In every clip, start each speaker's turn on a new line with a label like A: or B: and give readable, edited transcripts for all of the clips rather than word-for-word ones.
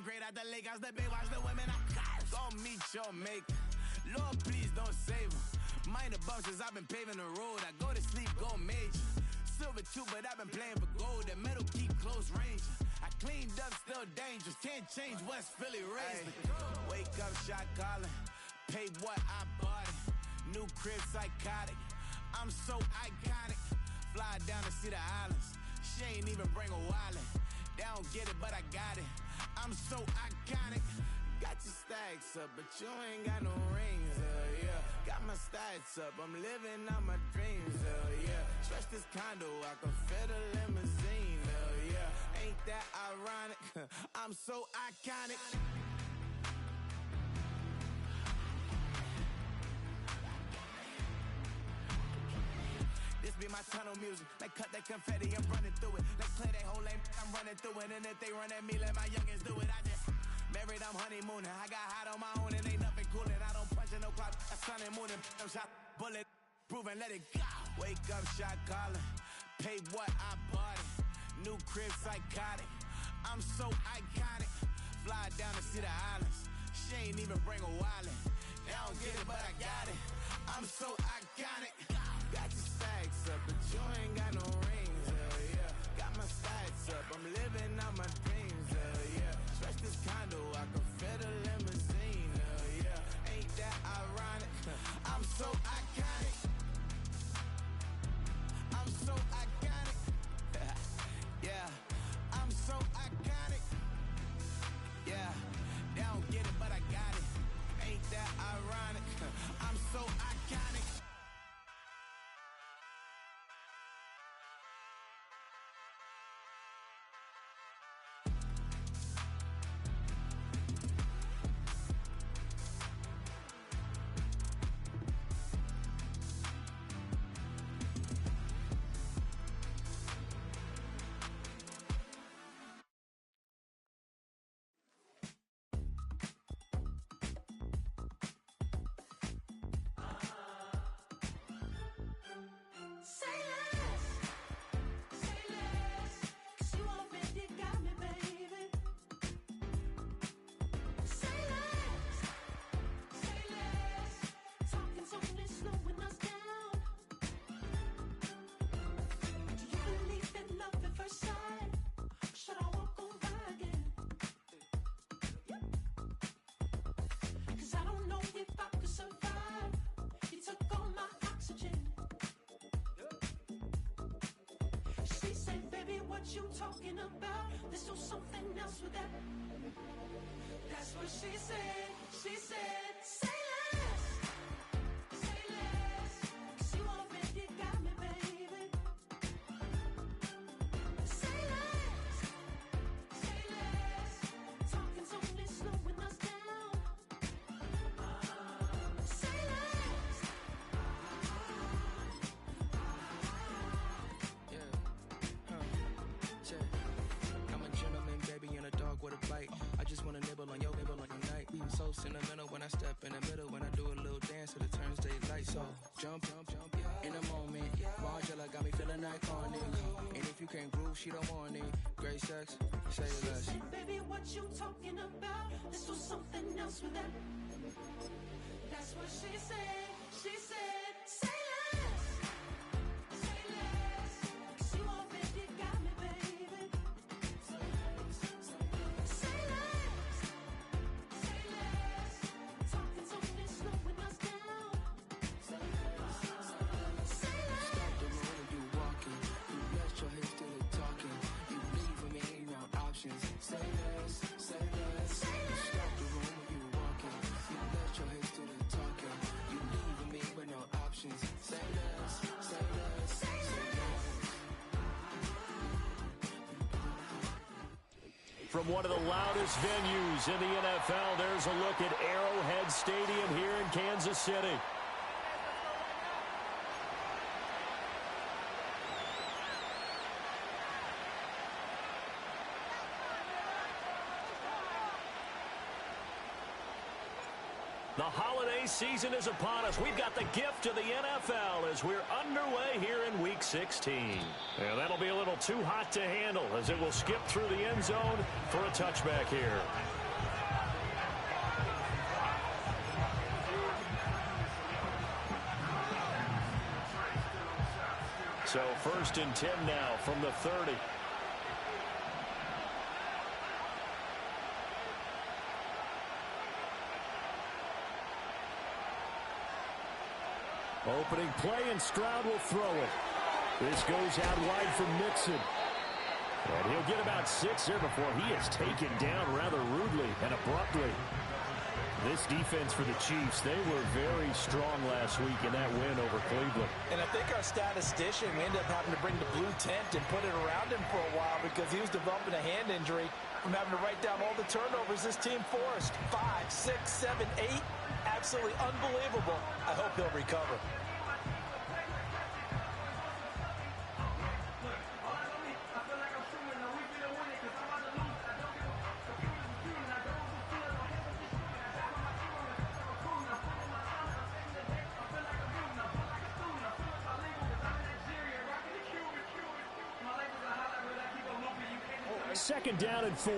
A: Feeling great at the lake house, the bay watch the women I got. Go meet your maker. Lord, please don't save him. Minor bumps as I've been paving the road. I go to sleep, go major. Silver too, but I've been playing for gold. That metal keep close range. I cleaned up, still dangerous. Can't change West Philly raised. Wake up, shot calling. Pay what I bought it. New crib, psychotic. I'm so iconic. Fly down to see the islands. She ain't even bring a wallet. They don't get it, but I got it. I'm so iconic. Got your stacks up, but you ain't got no rings, yeah. Got my stats up, I'm living out my dreams, yeah. Stretch this condo, I can fit a limousine, yeah. Ain't that ironic? I'm so iconic. This be my tunnel music. Like cut that confetti, I'm running through it. Like clear that whole lane, I'm running through it. And if they run at me, let my youngins do it. I just married, I'm honeymooning. I got hot on my own and ain't nothing coolin'. I don't punch in no clock, I sun and moon and I'm shot bullet. Proven, let it go. Wake up, shot calling. Pay what I bought it. New crib, psychotic. I'm so iconic. Fly down to see the islands. She ain't even bring a wallet. They don't get it, but I got it. I'm so iconic. Got your stacks up, but you ain't got no rings, yeah. Got my stats up, I'm living out my dreams, yeah. Stretch this condo, I can fit a limousine, yeah. Ain't that ironic? I'm so iconic. I'm so iconic. Yeah, I'm so iconic. Yeah, they don't get it, but I got it. Ain't that ironic? I'm so iconic.
B: Sentimental when I step in the middle, when I do a little dance till it turns daylight. So jump, in the moment. Margella got me feeling iconic. And if you can't groove, she don't want it. Great sex, say less.
C: She said, baby, what you talking about? Let's do something else with that. That's what she said. She said, say less. Say less. 'Cause you already got me, baby. Say less. Say less. Talking so slowing us down. Say less.
B: Stop the road when you walking. You let your hips do the talking. You leaving me ain't no options. Say less. Say less. Stop the road when you walking. You let your hips do the talking. You leaving me with no options. Say less. Say less. Say less.
D: From one of the loudest venues in the NFL, there's a look at Arrowhead Stadium here in Kansas City. The holiday season is upon us. We've got the gift of the NFL as we're underway here in Week 16. And that'll be a little too hot to handle as it will skip through the end zone for a touchback here. So 1st and 10 now from the 30. Opening play, and Stroud will throw it. This goes out wide from Mixon. And he'll get about 6 there before he is taken down rather rudely and abruptly. This defense for the Chiefs, they were very strong last week in that win over Cleveland.
E: And I think our statistician, we ended up having to bring the blue tent and put it around him for a while because he was developing a hand injury from having to write down all the turnovers this team forced. 5, 6, 7, 8. Absolutely unbelievable. I hope he'll recover.
D: Second down and 4.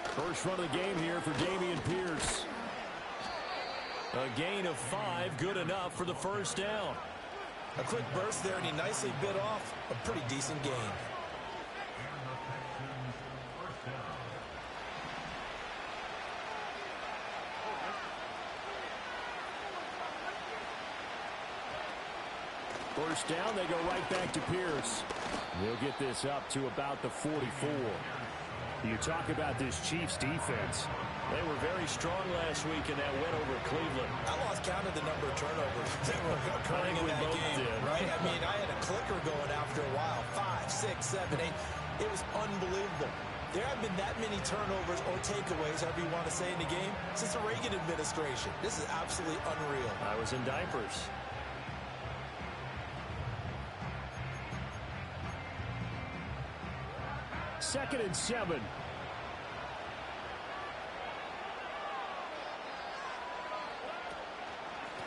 D: First run of the game here for Dameon Pierce. A gain of 5, good enough for the first down.
E: A quick burst there, and he nicely bit off a pretty decent gain.
D: First down, they go right back to Pierce. They'll get this up to about the 44. You talk about this Chiefs defense. They were very strong last week in that win over Cleveland.
E: I lost count of the number of turnovers that were occurring in that game, right? I mean, I had a clicker going after a while. 5, 6, 7, 8. It was unbelievable. There haven't been that many turnovers or takeaways, however you want to say, in the game since the Reagan administration. This is absolutely unreal.
D: I was in diapers. Second and 7.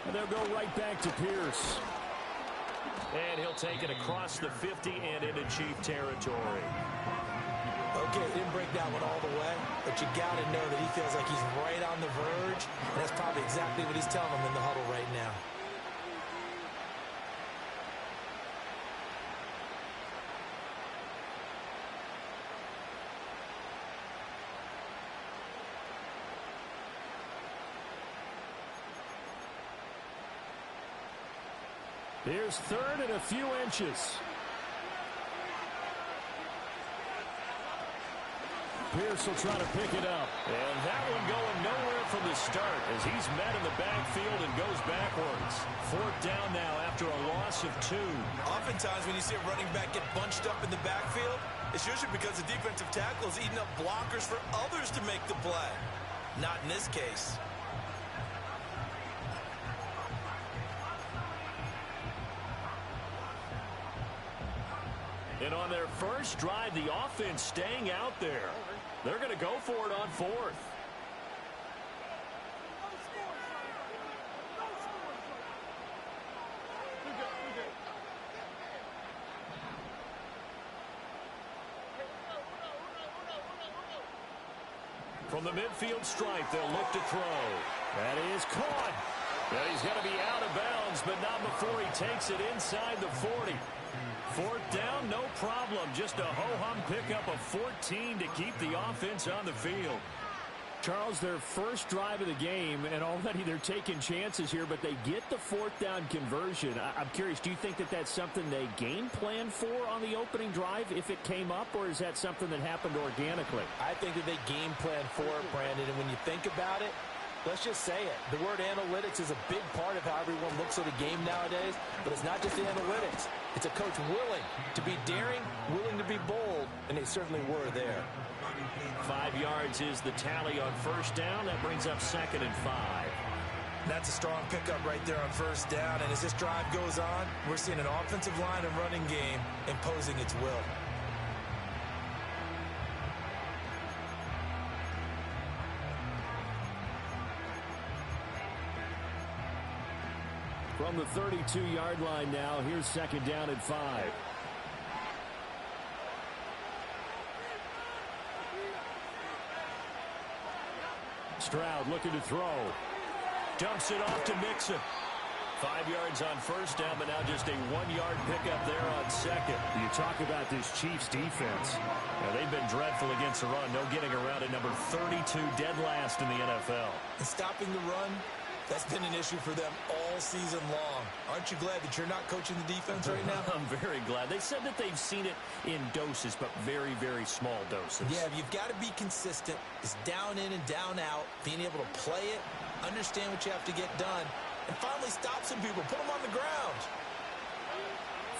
D: And they'll go right back to Pierce. And he'll take it across the 50 and into Chief territory.
E: Okay, didn't break that one all the way, but you got to know that he feels like he's right on the verge, and that's probably exactly what he's telling them in the huddle right now.
D: Here's third and a few inches. Pierce will try to pick it up. And that one going nowhere from the start as he's met in the backfield and goes backwards. 4th down now after a loss of 2.
E: Oftentimes when you see a running back get bunched up in the backfield, it's usually because the defensive tackle is eating up blockers for others to make the play. Not in this case.
D: And on their first drive, the offense staying out there. They're going to go for it on 4th. From the midfield stripe, they'll look to throw. That is caught. And he's going to be out of bounds, but not before he takes it inside the 40. 4th down, no problem. Just a ho-hum pickup of 14 to keep the offense on the field. Charles, their first drive of the game, and already they're taking chances here, but they get the 4th down conversion. I'm curious, do you think that that's something they game plan for on the opening drive if it came up, or is that something that happened organically?
E: I think that they game plan for it, Brandon, and when you think about it, let's just say it. The word analytics is a big part of how everyone looks at a game nowadays, but it's not just the analytics. It's a coach willing to be daring, willing to be bold, and they certainly were there.
D: 5 yards is the tally on first down. That brings up 2nd and 5.
E: That's a strong pickup right there on first down, and as this drive goes on, we're seeing an offensive line and running game imposing its will.
D: From the 32-yard line now, here's second down and 5. Stroud looking to throw. Dumps it off to Mixon. 5 yards on first down, but now just a 1-yard pickup there on second. You talk about this Chiefs defense. Now, they've been dreadful against the run. No getting around it. Number 32, dead last in the NFL.
E: And stopping the run, that's been an issue for them all season long. Aren't you glad that you're not coaching the defense right now?
D: I'm very glad. They said that they've seen it in doses, but very, very small doses.
E: Yeah, you've got to be consistent. It's down in and down out, being able to play it, understand what you have to get done, and finally stop some people, put them on the ground.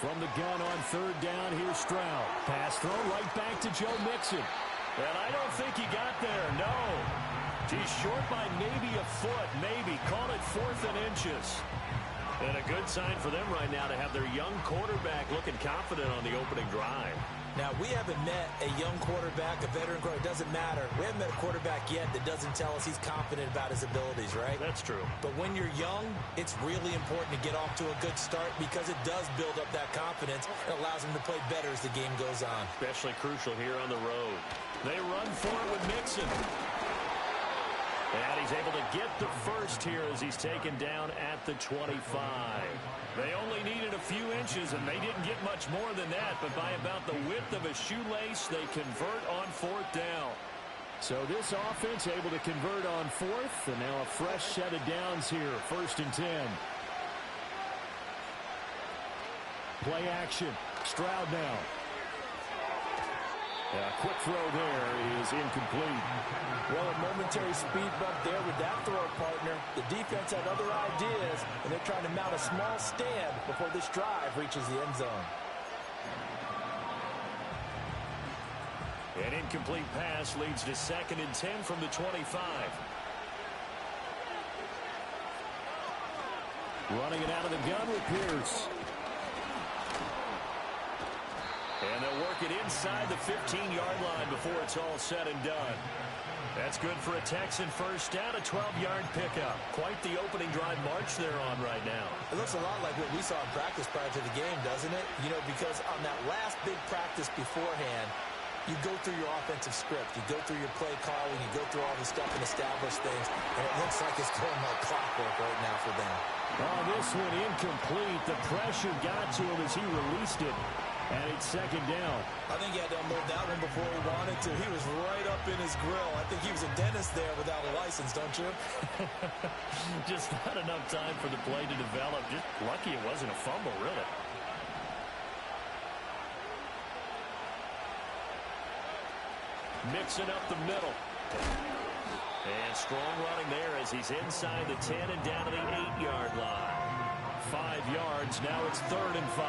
D: From the gun on third down, here's Stroud. Pass throw right back to Joe Mixon. And I don't think he got there, no. He's short by maybe a foot, maybe. Call it 4th and inches. And a good sign for them right now to have their young quarterback looking confident on the opening drive.
E: Now, we haven't met a young quarterback, a veteran quarterback. It doesn't matter. We haven't met a quarterback yet that doesn't tell us he's confident about his abilities, right?
D: That's true.
E: But when you're young, it's really important to get off to a good start because it does build up that confidence and allows him to play better as the game goes on.
D: Especially crucial here on the road. They run for it with Mixon. And he's able to get the first here as he's taken down at the 25. They only needed a few inches, and they didn't get much more than that. But by about the width of a shoelace, they convert on 4th down. So this offense able to convert on 4th, and now a fresh set of downs here, 1st and 10. Play action. Stroud now. A quick throw there is incomplete.
E: Well, a momentary speed bump there with that throw partner. The defense had other ideas, and they're trying to mount a small stand before this drive reaches the end zone.
D: An incomplete pass leads to 2nd and 10 from the 25. Running it out of the gun with Pierce. And they'll work it inside the 15-yard line before it's all said and done. That's good for a Texan first down, a 12-yard pickup. Quite the opening drive march they're on right now.
E: It looks a lot like what we saw in practice prior to the game, doesn't it? You know, because on that last big practice beforehand, you go through your offensive script. You go through your play calling. You go through all the stuff and establish things. And it looks like it's going like clockwork right now for them.
D: Oh, this one incomplete. The pressure got to him as he released it. And it's 2nd down.
E: I think he had to unload that one before he wanted to. He was right up in his grill. I think he was a dentist there without a license, don't you?
D: Just not enough time for the play to develop. Just lucky it wasn't a fumble, really. Mixing up the middle. And strong running there as he's inside the 10 and down to the 8-yard line. 5 yards. Now it's 3rd and 5.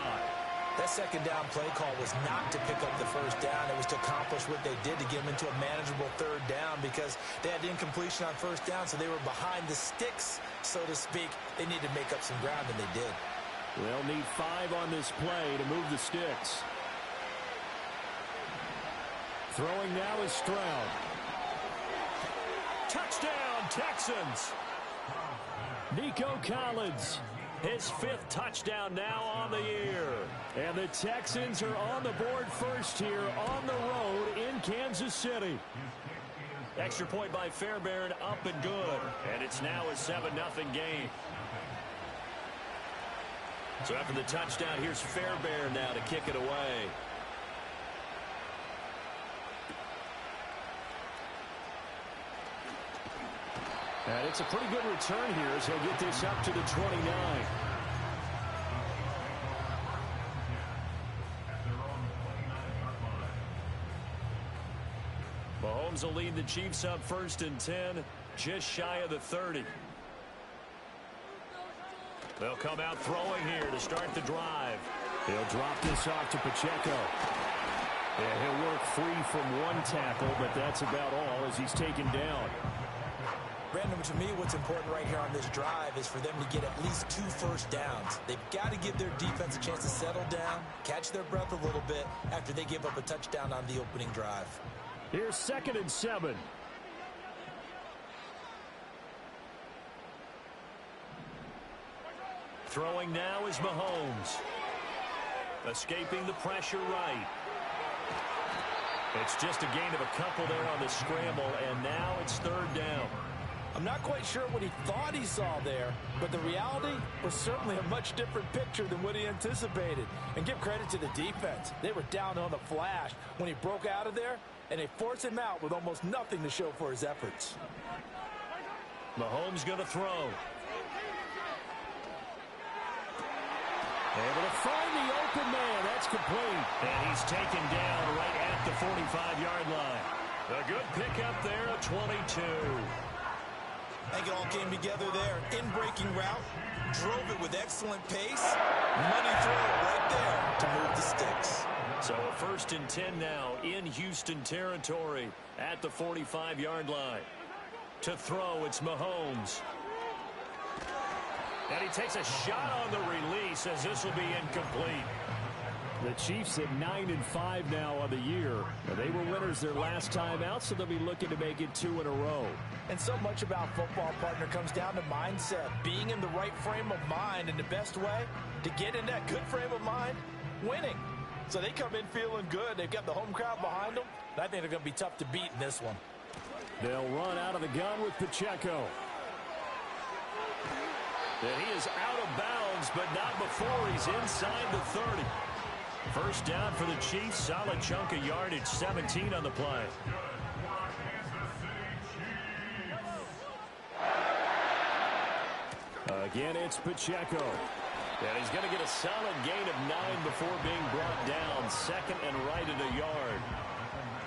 E: That 2nd down play call was not to pick up the first down. It was to accomplish what they did to get them into a manageable 3rd down because they had incompletion on first down, so they were behind the sticks, so to speak. They needed to make up some ground, and they did.
D: They'll need 5 on this play to move the sticks. Throwing now is Stroud. Touchdown, Texans! Nico Collins. His 5th touchdown now on the year. And the Texans are on the board first here on the road in Kansas City. Extra point by Fairbairn, up and good. And it's now a 7-0 game. So after the touchdown, here's Fairbairn now to kick it away. And it's a pretty good return here as he'll get this up to the 29. Mahomes will lead the Chiefs up 1st and 10, just shy of the 30. They'll come out throwing here to start the drive. He'll drop this off to Pacheco. And he'll work free from one tackle, but that's about all as he's taken down.
E: Brandon, to me, what's important right here on this drive is for them to get at least 2 first downs. They've got to give their defense a chance to settle down, catch their breath a little bit after they give up a touchdown on the opening drive.
D: Here's 2nd and 7. Throwing now is Mahomes. Escaping the pressure right. It's just a gain of a couple there on the scramble, and now it's third down.
E: I'm not quite sure what he thought he saw there, but the reality was certainly a much different picture than what he anticipated. And give credit to the defense. They were down on the flash when he broke out of there, and they forced him out with almost nothing to show for his efforts.
D: Mahomes going to throw. Able to find the open man. That's complete. And he's taken down right at the 45-yard line. A good pickup there, a 22.
E: I think it all came together there. In-breaking route, drove it with excellent pace. Money throw right there to move the sticks.
D: So a 1st and 10 now in Houston territory at the 45-yard line. To throw, it's Mahomes. And he takes a shot on the release as this will be incomplete. The Chiefs at 9-5 now on the year. They were winners their last time out, so they'll be looking to make it 2 in a row.
E: And so much about football, partner, comes down to mindset. Being in the right frame of mind, and the best way to get in that good frame of mind, winning. So they come in feeling good. They've got the home crowd behind them. And I think they're going to be tough to beat in this one.
D: They'll run out of the gun with Pacheco. And he is out of bounds, but not before he's inside the 30. First down for the Chiefs. Solid chunk of yardage, 17 on the play. Again, it's Pacheco. And he's going to get a solid gain of 9 before being brought down. Second and right at a yard.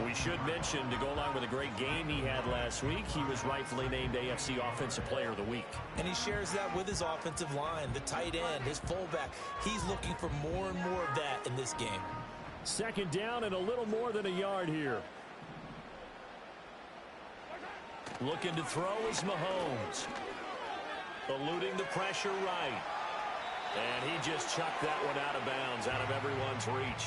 D: We should mention, to go along with a great game he had last week, he was rightfully named AFC Offensive Player of the Week.
E: And he shares that with his offensive line, the tight end, his fullback. He's looking for more and more of that in this game.
D: Second down and a little more than a yard here. Looking to throw is Mahomes. Eluding the pressure right. And he just chucked that one out of bounds, out of everyone's reach.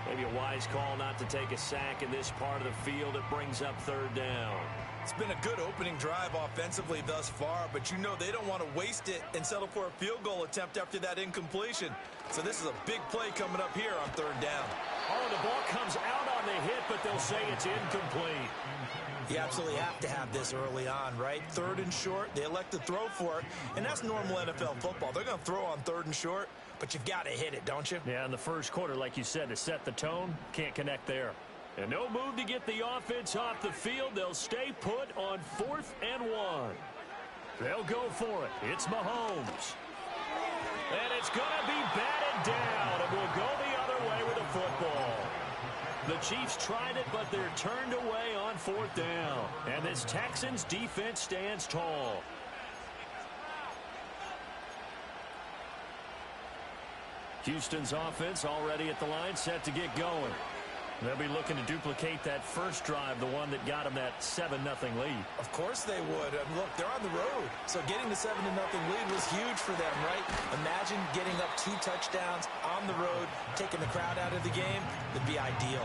D: Maybe a wise call not to take a sack in this part of the field. It brings up third down.
E: It's been a good opening drive offensively thus far, but you know they don't want to waste it and settle for a field goal attempt after that incompletion. So this is a big play coming up here on third down.
D: Oh, the ball comes out on the hit, but they'll say it's incomplete.
E: You absolutely have to have this early on, right? Third and short, they elect to throw for it, and that's normal NFL football. They're going to throw on third and short, but you got to hit it, don't you?
D: Yeah, in the first quarter, like you said, to set the tone, can't connect there. And no move to get the offense off the field. They'll stay put on 4th and 1. They'll go for it. It's Mahomes. And it's going to be batted down, and we'll go the other way with the football. The Chiefs tried it, but they're turned away on 4th down. And this Texans defense stands tall. Houston's offense already at the line, set to get going. They'll be looking to duplicate that first drive, the one that got them that 7-0 lead.
E: Of course they would. Look, they're on the road. So getting the 7-0 lead was huge for them, right? Imagine getting up 2 touchdowns on the road, taking the crowd out of the game. Would be ideal.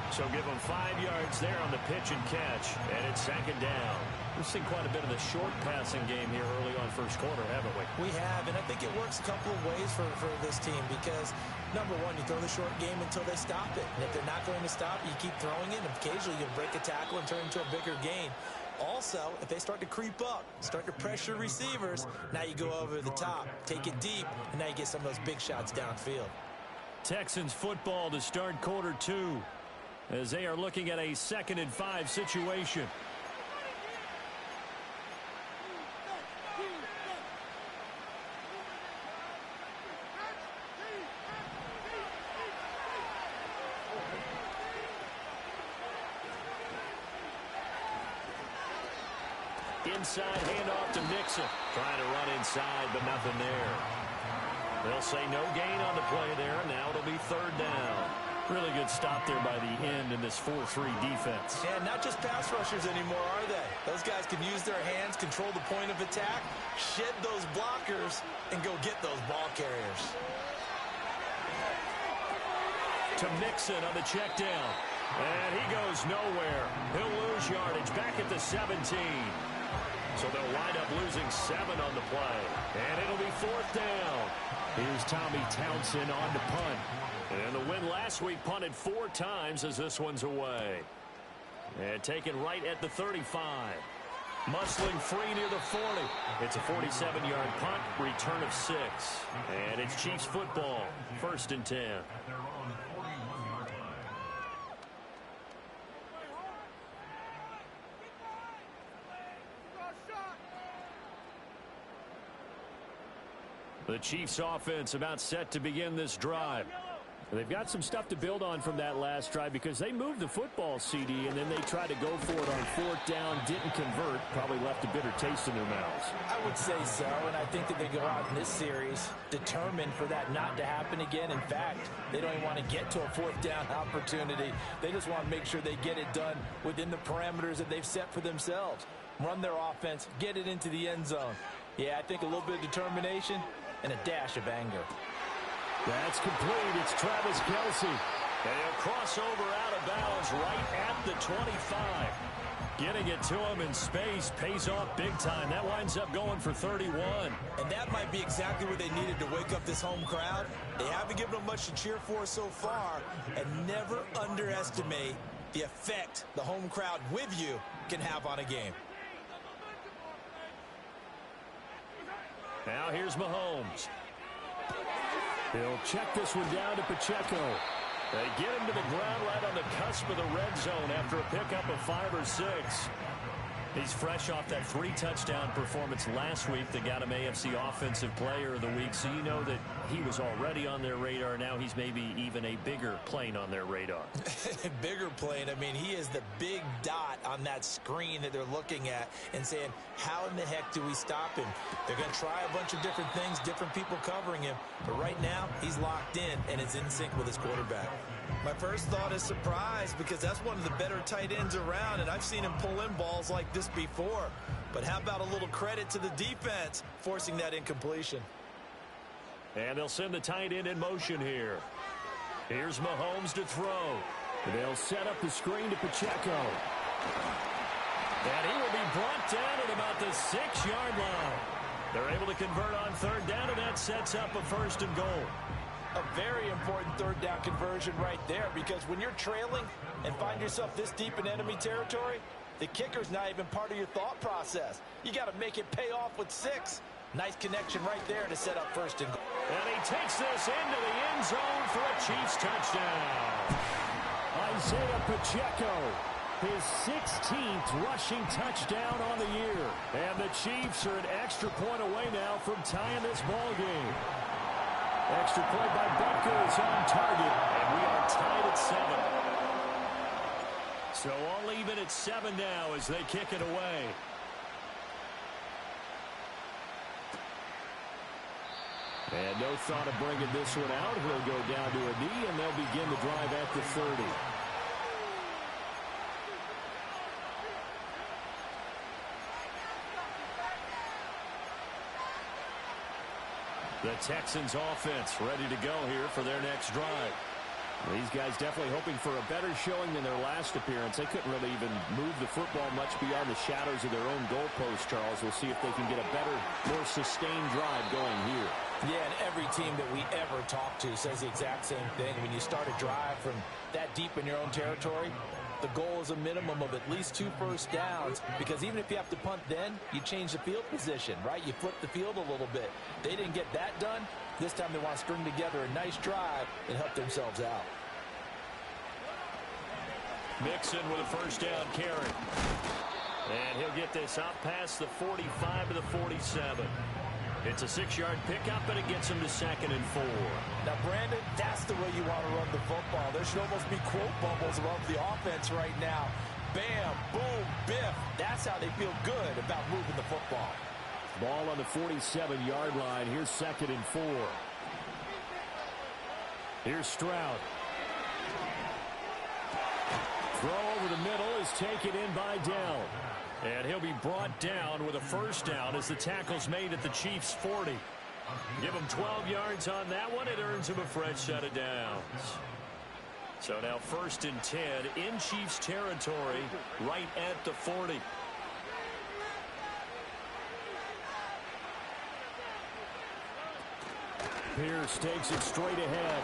D: So give them 5 yards there on the pitch and catch, and it's second down. We've seen quite a bit of the short passing game here early on first quarter, haven't we?
E: We have, and I think it works a couple of ways for this team because, number one, you throw the short game until they stop it. And if they're not going to stop, you keep throwing it, and occasionally you'll break a tackle and turn into a bigger gain. Also, if they start to creep up, start to pressure receivers, now you go over the top, take it deep, and now you get some of those big shots downfield.
D: Texans football to start quarter 2 as they are looking at a 2nd and 5 situation. Inside handoff to Mixon. Trying to run inside, but nothing there. They'll say no gain on the play there. Now it'll be third down. Really good stop there by the end in this 4-3 defense.
E: And not just pass rushers anymore, are they? Those guys can use their hands, control the point of attack, shed those blockers, and go get those ball carriers.
D: To Mixon on the check down. And he goes nowhere. He'll lose yardage back at the 17. So they'll wind up losing 7 on the play. And it'll be 4th down. Here's Tommy Townsend on to punt. And the win last week punted 4 times as this one's away. And taken right at the 35. Muscling free near the 40. It's a 47-yard punt, return of 6. And it's Chiefs football, 1st and 10. The Chiefs offense about set to begin this drive. They've got some stuff to build on from that last drive because they moved the football, CD, and then they tried to go for it on 4th down, didn't convert, probably left a bitter taste in their mouths.
E: I would say so, and I think that they go out in this series determined for that not to happen again. In fact, they don't even want to get to a 4th down opportunity. They just want to make sure they get it done within the parameters that they've set for themselves. Run their offense, get it into the end zone. Yeah, I think a little bit of determination and a dash of anger.
D: That's complete. It's Travis Kelce. And he'll cross over out of bounds right at the 25. Getting it to him in space pays off big time. That winds up going for 31.
E: And that might be exactly what they needed to wake up this home crowd. They haven't given them much to cheer for so far. And never underestimate the effect the home crowd with you can have on a game.
D: Now here's Mahomes. He'll check this one down to Pacheco. They get him to the ground right on the cusp of the red zone after a pickup of 5 or 6. He's fresh off that 3-touchdown performance last week that got him AFC Offensive Player of the Week, so you know that he was already on their radar. Now he's maybe even a bigger plane on their radar.
E: Bigger plane. I mean, he is the big dot on that screen that they're looking at and saying, how in the heck do we stop him? They're going to try a bunch of different things, different people covering him, but right now he's locked in and is in sync with his quarterback. My first thought is surprise because that's one of the better tight ends around, and I've seen him pull in balls like this before. But how about a little credit to the defense forcing that incompletion?
D: And they'll send the tight end in motion here. Here's Mahomes to throw. They'll set up the screen to Pacheco. And he will be brought down at about the 6-yard line. They're able to convert on 3rd down, and that sets up a 1st and goal.
E: A very important 3rd down conversion right there, because when you're trailing and find yourself this deep in enemy territory, the kicker's not even part of your thought process. You got to make it pay off with 6. Nice connection right there to set up 1st and goal.
D: And he takes this into the end zone for a Chiefs touchdown. Isaiah Pacheco, his 16th rushing touchdown on the year. And the Chiefs are an extra point away now from tying this ball game. Extra point by Butker is on target, and we are tied at 7. So all even at 7 now as they kick it away. And no thought of bringing this one out. He'll go down to a knee, and they'll begin the drive at the 30. The Texans offense ready to go here for their next drive. These guys definitely hoping for a better showing than their last appearance. They couldn't really even move the football much beyond the shadows of their own goalpost, Charles. We'll see if they can get a better, more sustained drive going here.
E: Yeah, and every team that we ever talk to says the exact same thing. When you start a drive from that deep in your own territory, the goal is a minimum of at least 2 first downs, because even if you have to punt then, you change the field position, right? You flip the field a little bit. They didn't get that done. This time they want to string together a nice drive and help themselves out.
D: Mixon with a first down carry. And he'll get this out past the 45 to the 47. It's a 6-yard pickup, and it gets him to 2nd and 4.
E: Now, Brandon, that's the way you want to run the football. There should almost be quote bubbles above the offense right now. Bam, boom, biff. That's how they feel good about moving the football.
D: Ball on the 47-yard line. Here's 2nd and 4. Here's Stroud. Throw over the middle is taken in by Dell. And he'll be brought down with a first down as the tackle's made at the Chiefs' 40. Give him 12 yards on that one. It earns him a fresh set of downs. So now 1st and 10 in Chiefs territory right at the 40. Pierce takes it straight ahead.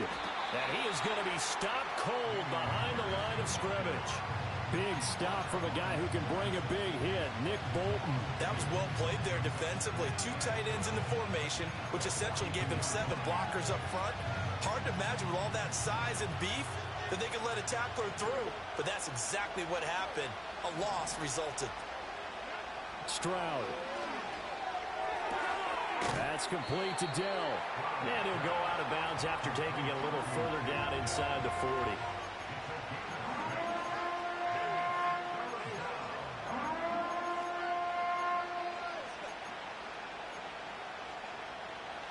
D: And he is going to be stopped cold behind the line of scrimmage. Big stop from a guy who can bring a big hit, Nick Bolton.
E: That was well played there defensively. 2 tight ends in the formation, which essentially gave them 7 blockers up front. Hard to imagine with all that size and beef that they could let a tackler through. But that's exactly what happened. A loss resulted.
D: Stroud. That's complete to Dell. And he'll go out of bounds after taking it a little further down inside the 40.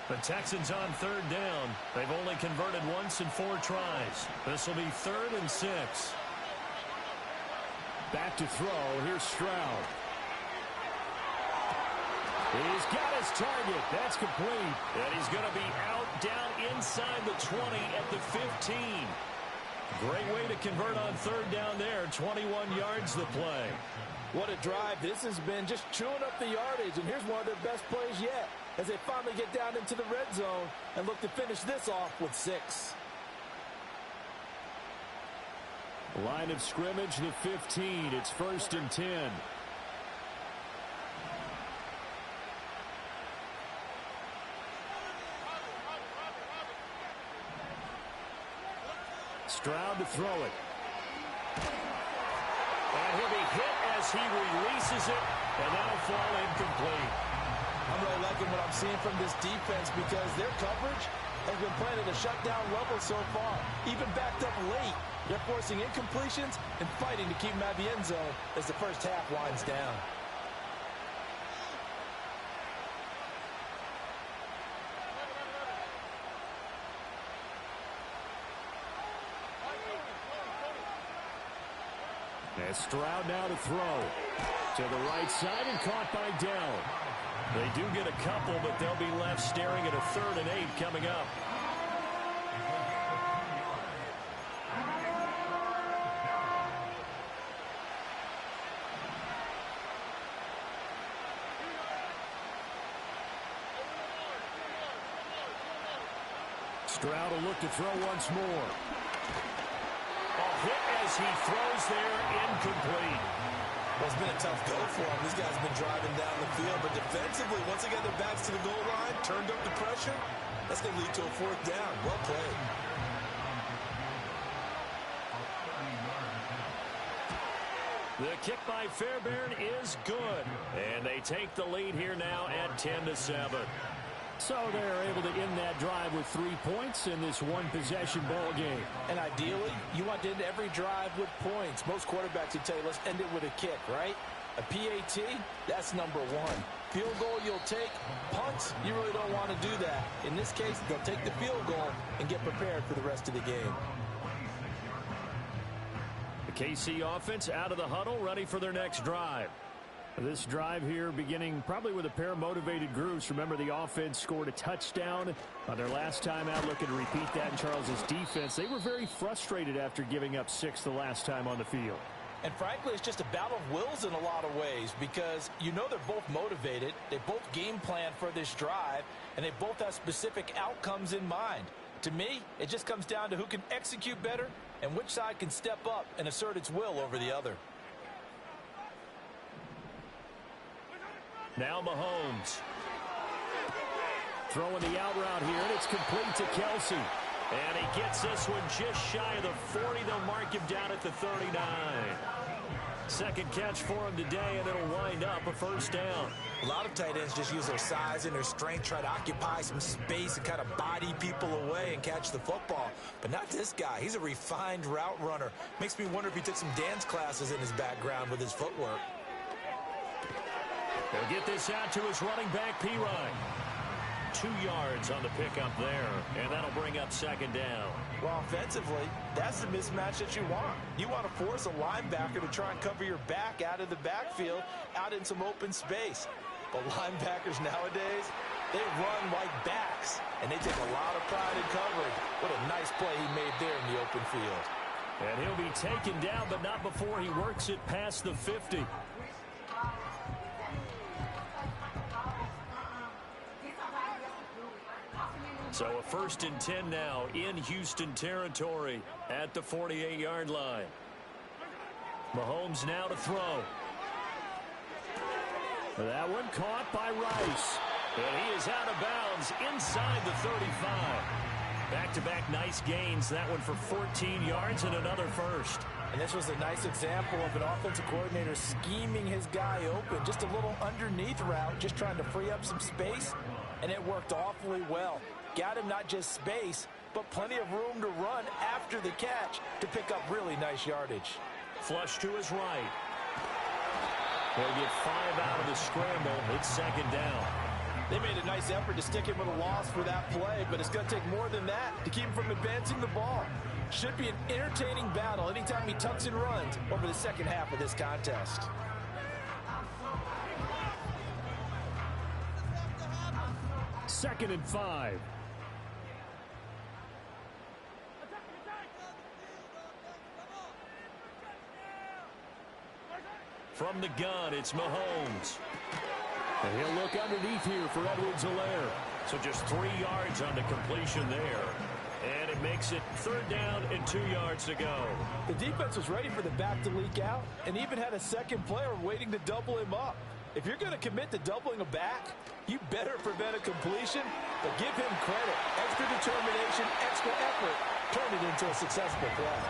D: The Texans on 3rd down. They've only converted once in 4 tries. This will be 3rd and 6. Back to throw. Here's Stroud. He's got his target. That's complete. And he's going to be out down inside the 20 at the 15. Great way to convert on 3rd down there. 21 yards the play.
F: What a drive this has been, just chewing up the yardage. And here's one of their best plays yet as they finally get down into the red zone and look to finish this off with 6.
D: Line of scrimmage, the 15. It's 1st and 10. Stroud to throw it. And he'll be hit as he releases it, and that'll fall incomplete.
F: I'm really liking what I'm seeing from this defense because their coverage has been playing at a shutdown level so far. Even backed up late, they're forcing incompletions and fighting to keep them out of the end zone as the first half winds down.
D: As Stroud now to throw. To the right side and caught by Dell. They do get a couple, but they'll be left staring at a 3rd and 8 coming up. Stroud will look to throw once more. A hit as he throws there, incomplete.
E: Well, it's been a tough go for him. These guys have been driving down the field, but defensively, once they get their backs to the goal line, turned up the pressure, that's going to lead to a 4th down. Well played.
D: The kick by Fairbairn is good, and they take the lead here now at 10-7. So they're able to end that drive with 3 points in this one-possession ball game.
F: And ideally, you want to end every drive with points. Most quarterbacks would tell you, let's end it with a kick, right? A PAT, that's number 1. Field goal you'll take. Punts, you really don't want to do that. In this case, they'll take the field goal and get prepared for the rest of the game.
D: The KC offense out of the huddle, ready for their next drive. This drive here beginning probably with a pair of motivated groups. Remember, the offense scored a touchdown on their last time out, looking to repeat that in Charles's defense. They were very frustrated after giving up 6 the last time on the field.
F: And frankly, it's just a battle of wills in a lot of ways because you know they're both motivated. They both game plan for this drive, and they both have specific outcomes in mind. To me, it just comes down to who can execute better and which side can step up and assert its will over the other.
D: Now Mahomes. Throwing the out route here, and it's complete to Kelsey. And he gets this one just shy of the 40. They'll mark him down at the 39. Second catch for him today, and it'll wind up a 1st down.
E: A lot of tight ends just use their size and their strength, try to occupy some space and kind of body people away and catch the football. But not this guy. He's a refined route runner. Makes me wonder if he took some dance classes in his background with his footwork.
D: They'll get this out to his running back, Pirine. 2 yards on the pickup there, and that'll bring up 2nd down.
F: Well, offensively, that's the mismatch that you want. You want to force a linebacker to try and cover your back out of the backfield, out in some open space. But linebackers nowadays, they run like backs, and they take a lot of pride in coverage. What a nice play he made there in the open field.
D: And he'll be taken down, but not before he works it past the 50. So a 1st and 10 now in Houston territory at the 48-yard line. Mahomes now to throw. That one caught by Rice. And he is out of bounds inside the 35. Back-to-back nice gains. That one for 14 yards and another first.
E: And this was a nice example of an offensive coordinator scheming his guy open. Just a little underneath route, just trying to free up some space. And it worked awfully well. Got him not just space, but plenty of room to run after the catch to pick up really nice yardage.
D: Flush to his right. They'll get 5 out of the scramble. It's 2nd down.
E: They made a nice effort to stick him with a loss for that play, but it's going to take more than that to keep him from advancing the ball. Should be an entertaining battle anytime he tucks and runs over the second half of this contest.
D: Second and 5. From the gun, it's Mahomes. And he'll look underneath here for Edwards-Helaire. So just 3 yards on the completion there. And it makes it 3rd down and 2 yards to go.
E: The defense was ready for the back to leak out and even had a second player waiting to double him up. If you're going to commit to doubling a back, you better prevent a completion, but give him credit. Extra determination, extra effort, turn it into a successful play.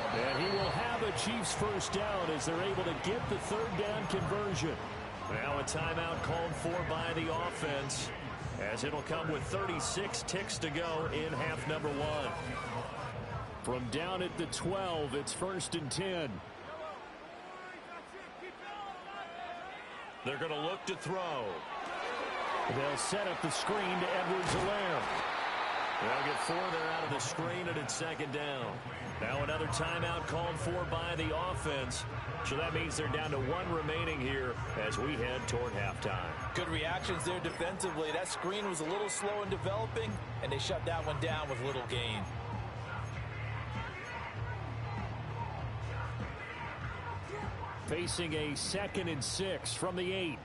D: And he will have a Chiefs 1st down as they're able to get the 3rd down conversion. Now a timeout called for by the offense, as it'll come with 36 ticks to go in half number 1. From down at the 12, it's 1st and 10. They're going to look to throw. They'll set up the screen to Edwards-Helaire. They'll get 4 there out of the screen, and it's 2nd down. Now another timeout called for by the offense. So that means they're down to 1 remaining here as we head toward halftime.
E: Good reactions there defensively. That screen was a little slow in developing, and they shut that one down with little gain.
D: Facing a 2nd and 6 from the 8.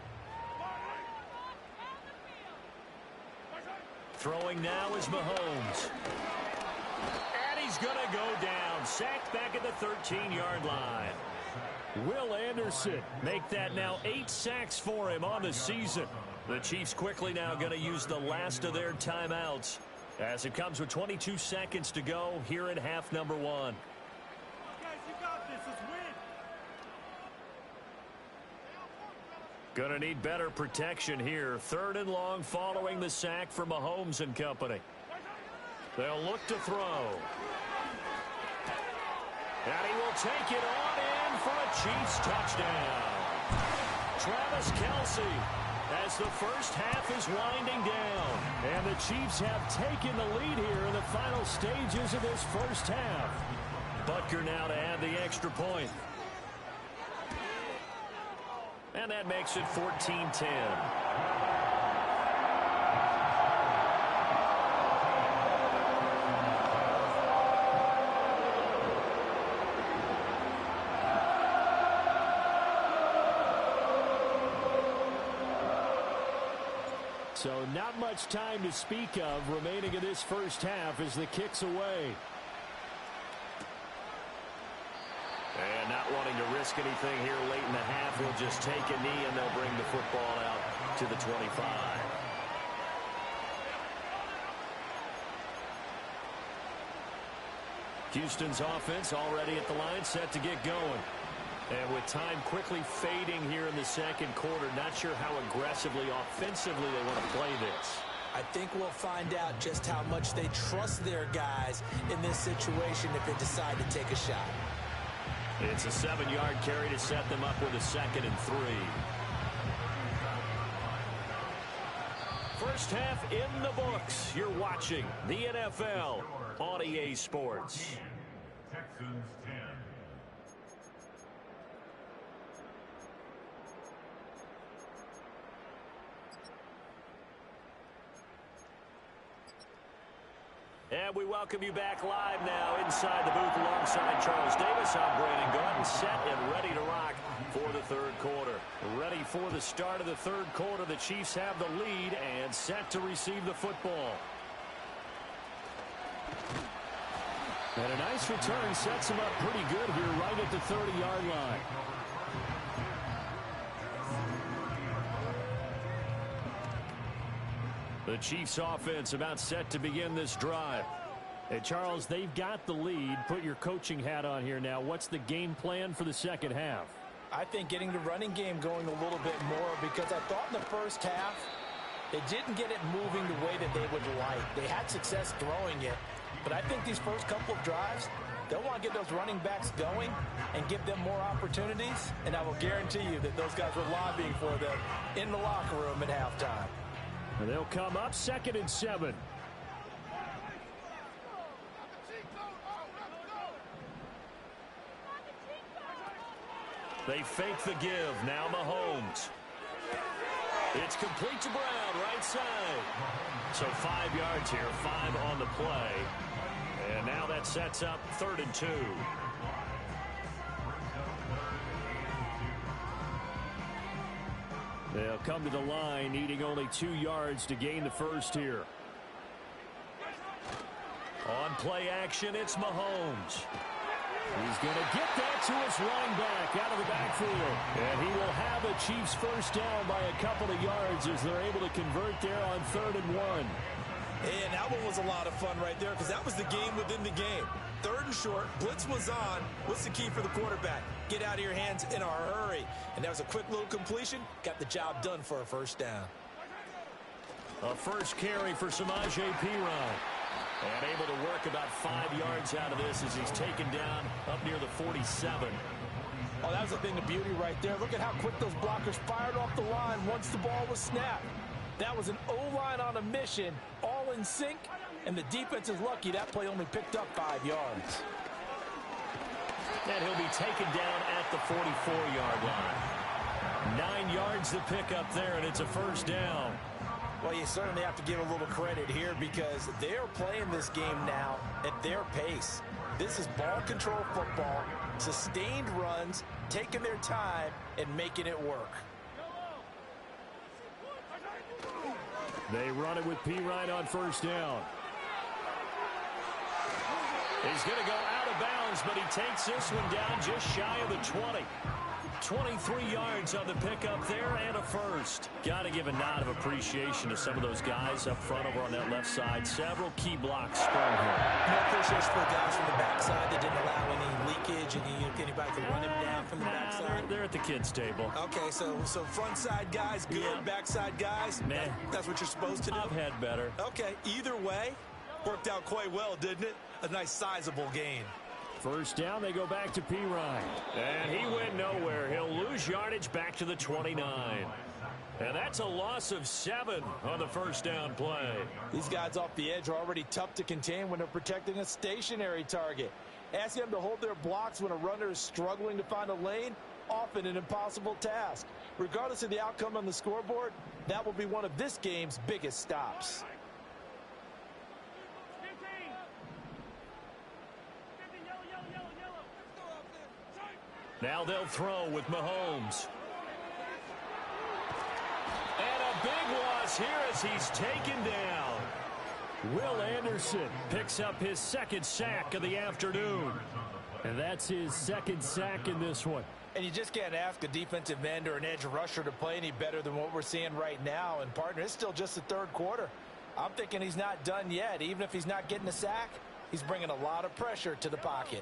D: Throwing now is Mahomes. And he's going to go down. Sacked back at the 13-yard line. Will Anderson make that now 8 sacks for him on the season. The Chiefs quickly now going to use the last of their timeouts as it comes with 22 seconds to go here in half number 1. Gonna need better protection here. 3rd and long following the sack from Mahomes and company. They'll look to throw. And he will take it on in for a Chiefs touchdown. Travis Kelce as the first half is winding down. And the Chiefs have taken the lead here in the final stages of this first half. Butker now to add the extra point. And that makes it 14-10. So not much time to speak of remaining in this first half as the kick's away. And not wanting to risk anything here late in the half, he'll just take a knee and they'll bring the football out to the 25. Houston's offense already at the line, set to get going. And with time quickly fading here in the second quarter, not sure how aggressively, offensively they want to play this.
E: I think we'll find out just how much they trust their guys in this situation if they decide to take a shot.
D: It's a 7-yard carry to set them up with a 2nd and 3. First half in the books. You're watching the NFL on EA Sports.
G: Texans 10.
D: And we welcome you back live now inside the booth alongside Charles Davis. I'm Brandon Gordon, set and ready to rock for the third quarter. Ready for the start of the third quarter. The Chiefs have the lead and set to receive the football. And a nice return sets him up pretty good here right at the 30-yard line. The Chiefs offense about set to begin this drive. Hey, Charles, they've got the lead. Put your coaching hat on here now. What's the game plan for the second half?
E: I think getting the running game going a little bit more, because I thought in the first half they didn't get it moving the way that they would like. They had success throwing it, but I think these first couple of drives, they'll want to get those running backs going and give them more opportunities, and I will guarantee you that those guys were lobbying for them in the locker room at halftime.
D: And they'll come up 2nd and 7. They fake the give. Now Mahomes. It's complete to Brown, right side. So 5 yards here, 5 on the play. And now that sets up 3rd and 2. They'll come to the line, needing only 2 yards to gain the first here. On play action, it's Mahomes. He's going to get that to his running back out of the backfield. And he will have a Chiefs first down by a couple of yards as they're able to convert there on 3rd and 1.
E: And that one was a lot of fun right there, because that was the game within the game. 3rd and short, blitz was on. What's the key for the quarterback? Get out of your hands in a hurry. And that was a quick little completion. Got the job done for a first down.
D: A first carry for Samaje Perine. And able to work about 5 yards out of this as he's taken down up near the 47.
E: Oh, that was a thing of beauty right there. Look at how quick those blockers fired off the line once the ball was snapped. That was an O-line on a mission, all in sync, and the defense is lucky that play only picked up 5 yards.
D: And he'll be taken down at the 44-yard line. 9 yards to pick up there, and it's a first down.
E: Well, you certainly have to give a little credit here, because they're playing this game now at their pace. This is ball control football, sustained runs, taking their time, and making it work.
D: They run it with Perine on first down. He's going to go out of bounds, but he takes this one down just shy of the 20. 23 yards on the pickup there and a first. Got to give a nod of appreciation to some of those guys up front over on that left side. Several key blocks sprung here.
E: No appreciation for the guys from the backside that didn't allow any leakage, anybody to run him down from the backside.
D: They're at the kids' table.
E: Okay, so front side guys good, yeah. Backside guys,
D: nah.
E: That's what you're supposed to do?
D: I've had better.
E: Okay, either way, worked out quite well, didn't it? A nice sizable gain.
D: First down, they go back to Perine. And he went nowhere. He'll lose yardage back to the 29. And that's a loss of 7 on the first down play.
E: These guys off the edge are already tough to contain when they're protecting a stationary target. Ask them to hold their blocks when a runner is struggling to find a lane, often an impossible task. Regardless of the outcome on the scoreboard, that will be one of this game's biggest stops.
D: Now they'll throw with Mahomes. And a big loss here as he's taken down. Will Anderson picks up his 2nd sack of the afternoon. And that's his 2nd sack in this one.
E: And you just can't ask a defensive end or an edge rusher to play any better than what we're seeing right now. And, partner, it's still just the 3rd quarter. I'm thinking he's not done yet. Even if he's not getting a sack, he's bringing a lot of pressure to the pocket.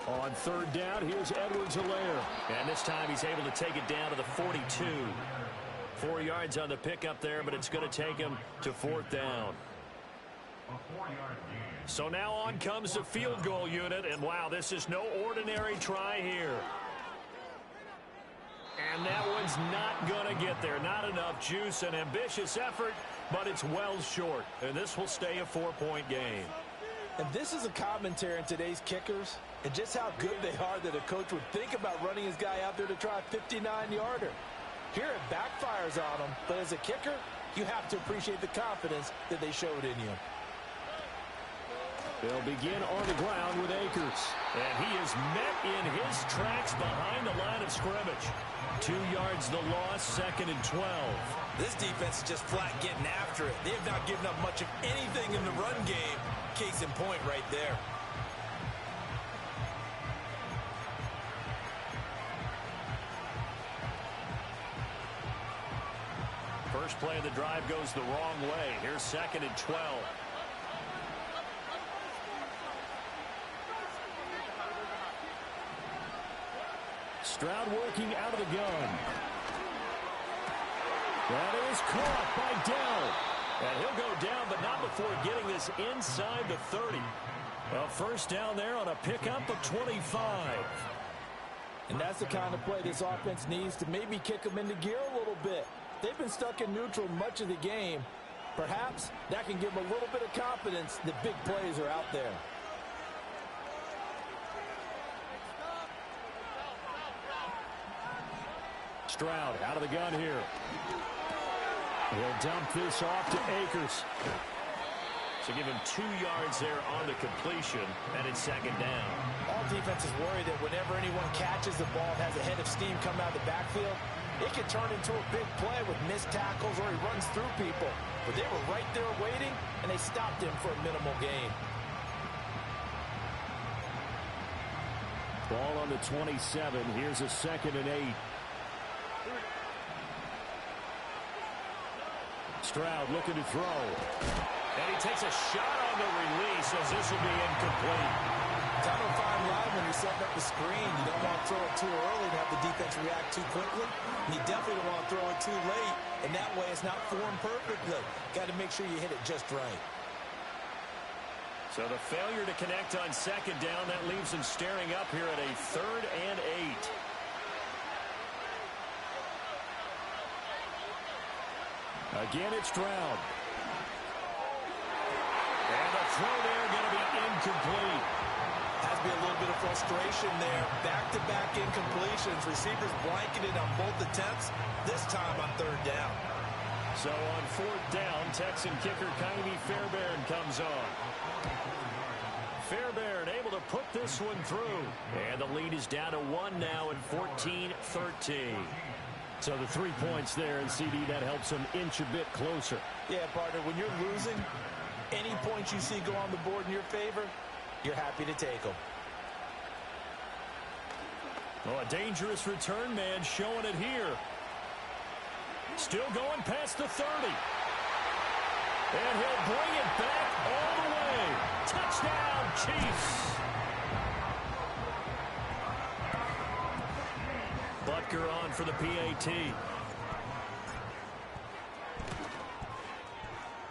D: On 3rd down, here's Edwards-Helaire. And this time he's able to take it down to the 42. 4 yards on the pickup there, but it's going to take him to 4th down. So now on comes the field goal unit, and wow, this is no ordinary try here. And that one's not going to get there. Not enough juice, an ambitious effort, but it's well short. And this will stay a 4-point game.
E: And this is a commentary on today's kickers and just how good they are that a coach would think about running his guy out there to try a 59-yarder. Here it backfires on him, but as a kicker, you have to appreciate the confidence that they showed in you.
D: They'll begin on the ground with Akers. And he is met in his tracks behind the line of scrimmage. 2 yards the loss, 2nd and 12.
E: This defense is just flat getting after it. They have not given up much of anything in the run game. Case in point right there.
D: First play of the drive goes the wrong way. Here's 2nd and 12. Stroud working out of the gun. That is caught by Dell. And he'll go down, but not before getting this inside the 30. A first down there on a pickup of 25.
E: And that's the kind of play this offense needs to maybe kick them into gear a little bit. They've been stuck in neutral much of the game. Perhaps that can give them a little bit of confidence that big plays are out there.
D: Stroud out of the gun here. He'll dump this off to Akers. So give him 2 yards there on the completion, and it's 2nd down.
E: All defenses worry that whenever anyone catches the ball, has a head of steam come out of the backfield, it can turn into a big play with missed tackles or he runs through people. But they were right there waiting, and they stopped him for a minimal gain.
D: Ball on the 27. Here's a 2nd and 8. Stroud looking to throw. And he takes a shot on the release as this will be incomplete.
E: Time to find line when you're setting up the screen. You don't want to throw it too early and have the defense react too quickly. And you definitely don't want to throw it too late, and that way it's not formed perfectly. Got to make sure you hit it just right.
D: So the failure to connect on 2nd down, that leaves him staring up here at a 3rd and 8. Again, it's Stroud. And the throw there going to be incomplete.
E: Has to be a little bit of frustration there. Back-to-back incompletions. Receivers blanketed on both attempts, this time on 3rd down.
D: So on 4th down, Texan kicker Chieeeeeeeefs Fairbairn comes on. Fairbairn able to put this one through. And the lead is down to 1 now at 14-13. So the 3 points there, and CD, that helps them inch a bit closer.
E: Yeah, partner, when you're losing, any points you see go on the board in your favor, you're happy to take them.
D: Oh, a dangerous return man showing it here. Still going past the 30. And he'll bring it back all the way. Touchdown, Chiefs. Butker on for the PAT.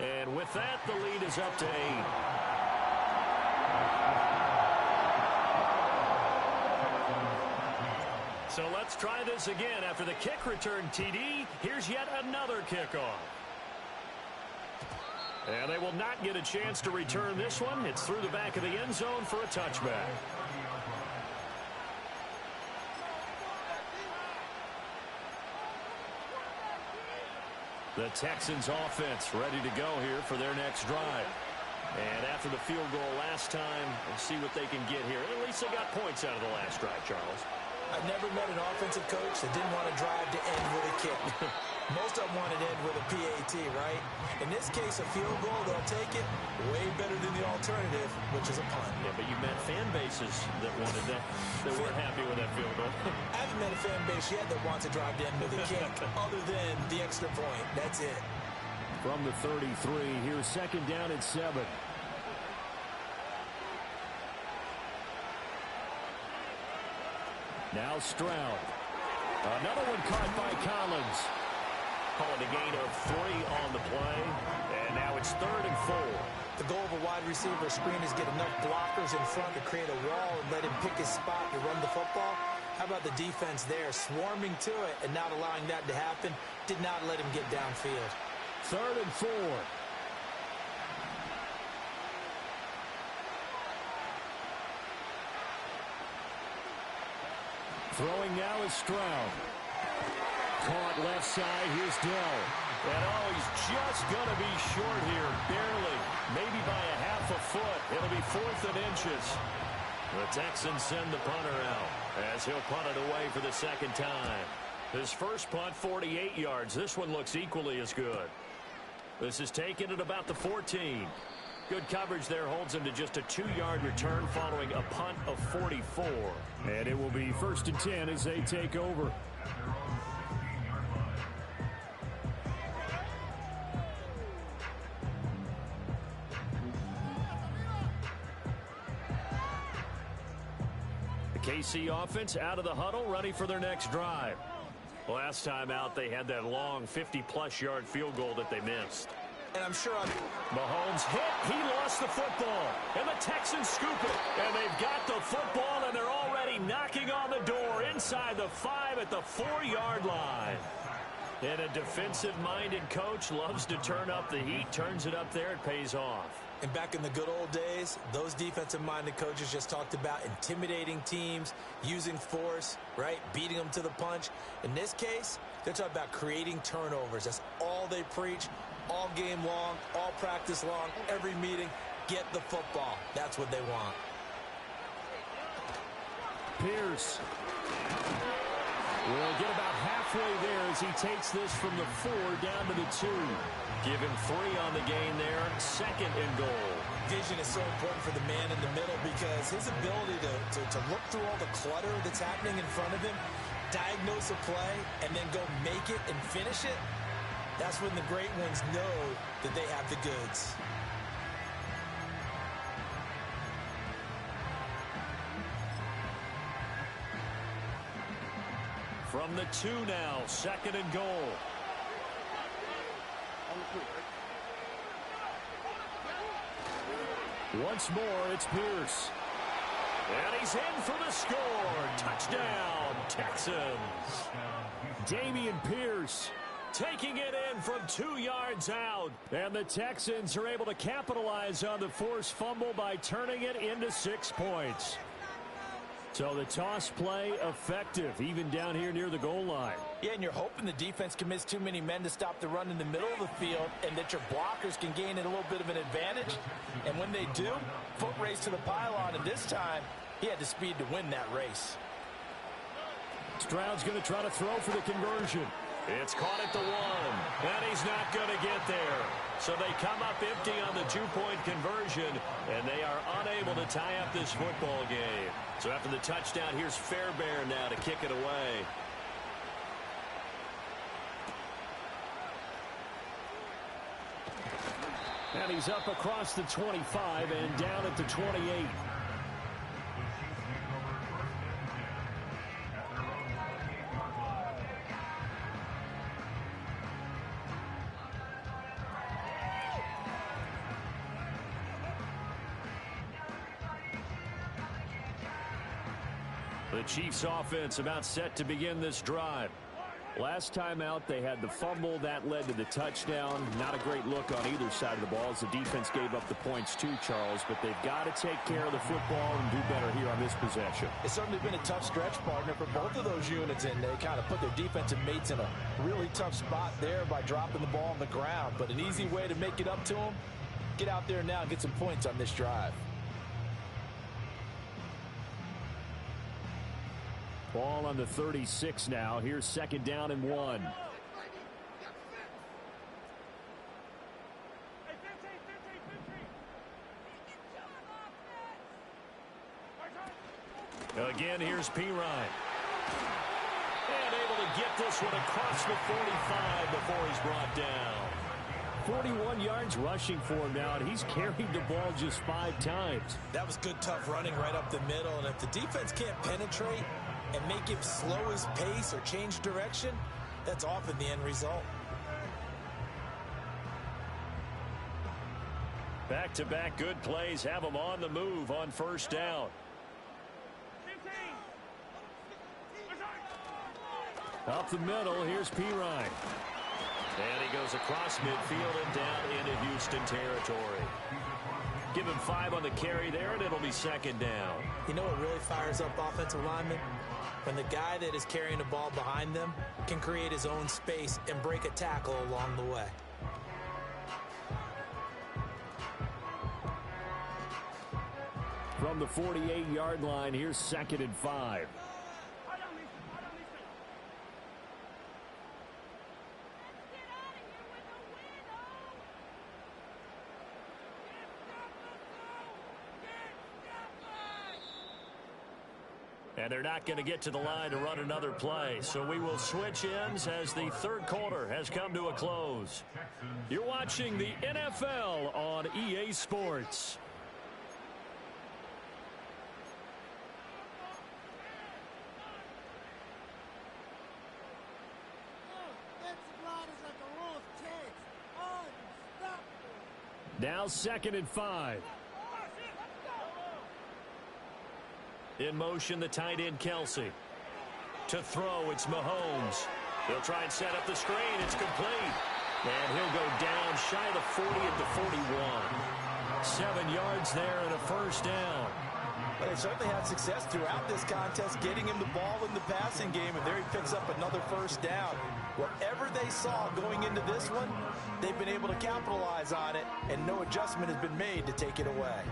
D: And with that, the lead is up to 8. So let's try this again. After the kick return TD, here's yet another kickoff. And they will not get a chance to return this one. It's through the back of the end zone for a touchback. The Texans offense ready to go here for their next drive. And after the field goal last time, we'll see what they can get here. At least they got points out of the last drive, Charles.
E: I've never met an offensive coach that didn't want to drive to end with a kick. Most of them want to end with a PAT, right? In this case, a field goal, they'll take it. Way better than the alternative, which is a punt.
D: Yeah, but you've met fan bases that wanted that, that weren't happy with that field goal.
E: I haven't met a fan base yet that wants to drive to end with a kick, other than the extra point. That's it.
D: From the 33, here's 2nd down and 7. Now Stroud. Another one caught by Collins. Calling a gain of 3 on the play. And now it's 3rd and 4.
E: The goal of a wide receiver screen is get enough blockers in front to create a wall and let him pick his spot to run the football. How about the defense there, swarming to it and not allowing that to happen? Did not let him get downfield.
D: 3rd and 4. Throwing now is Stroud. Caught left side. Here's Dell. And oh, he's just going to be short here. Barely. maybe by a half a foot. It'll be 4th and inches. The Texans send the punter out as he'll punt it away for the second time. His first punt, 48 yards. This one looks equally as good. This is taken at about the 14. Good coverage there holds him to just a 2-yard return following a punt of 44.
H: And it will be 1st and 10 as they take over.
D: KC offense out of the huddle, ready for their next drive. Last time out, they had that long 50-plus yard field goal that they missed.
E: And I'm sure
D: Mahomes hit. He lost the football. And the Texans scoop it. And they've got the football, and they're already knocking on the door inside the 5 at the 4-yard line. And a defensive-minded coach loves to turn up the heat, turns it up there, it pays off.
E: And back in the good old days, those defensive-minded coaches just talked about intimidating teams, using force, right, beating them to the punch. In this case, they're talking about creating turnovers. That's all they preach, all game long, all practice long, every meeting. Get the football. That's what they want.
H: Pierce will get about halfway there as he takes this from the 4 down to the 2.
D: Give him 3 on the gain there. 2nd and goal.
E: Vision is so important for the man in the middle because his ability to look through all the clutter that's happening in front of him, diagnose a play, and then go make it and finish it, that's when the great ones know that they have the goods.
D: From the 2 now, 2nd and goal.
H: Once more, it's Pierce.
D: And he's in for the score. Touchdown, Texans.
H: Dameon Pierce
D: taking it in from 2 yards out.
H: And the Texans are able to capitalize on the forced fumble by turning it into 6 points. So the toss play effective, even down here near the goal line.
E: Yeah, and you're hoping the defense commits too many men to stop the run in the middle of the field and that your blockers can gain a little bit of an advantage. And when they do, foot race to the pylon, and this time he had the speed to win that race.
H: Stroud's going to try to throw for the conversion.
D: It's caught at the 1, and he's not going to get there. So they come up empty on the 2-point conversion, and they are unable to tie up this football game. So after the touchdown, here's Fairbairn now to kick it away.
H: And he's up across the 25 and down at the 28.
D: The Chiefs offense about set to begin this drive.
H: Last time out, they had the fumble. That led to the touchdown. Not a great look on either side of the ball as the defense gave up the points too, Charles. But they've got to take care of the football and do better here on this possession.
E: It's certainly been a tough stretch, partner, for both of those units, and they kind of put their defensive mates in a really tough spot there by dropping the ball on the ground. But an easy way to make it up to them, get out there now and get some points on this drive.
H: Ball on the 36 now. Here's 2nd down and 1.
D: Again, here's P. Ryan. And able to get this one across the 45 before he's brought down.
H: 41 yards rushing for him now, and he's carried the ball just 5 times.
E: That was good, tough running right up the middle, and if the defense can't penetrate and make him slow his pace or change direction, that's often the end result.
D: Back-to-back good plays have them on the move on 1st down.
H: Up the middle, here's P. Ryan.
D: And he goes across midfield and down into Houston territory. Give him 5 on the carry there, and it'll be 2nd down.
E: You know what really fires up offensive linemen? When the guy that is carrying the ball behind them can create his own space and break a tackle along the way.
H: From the 48-yard line, here's 2nd and 5.
D: And they're not going to get to the line to run another play. So we will switch ends as the third quarter has come to a close. You're watching the NFL on EA Sports.
H: Now 2nd and 5.
D: In motion, the tight end, Kelsey. To throw, it's Mahomes. He'll try and set up the screen. It's complete. And he'll go down shy of the 40 at the 41. 7 yards there and a first down.
F: But they certainly had success throughout this contest, getting him the ball in the passing game, and there he picks up another first down. Whatever they saw going into this one, they've been able to capitalize on it, and no adjustment has been made to take it away.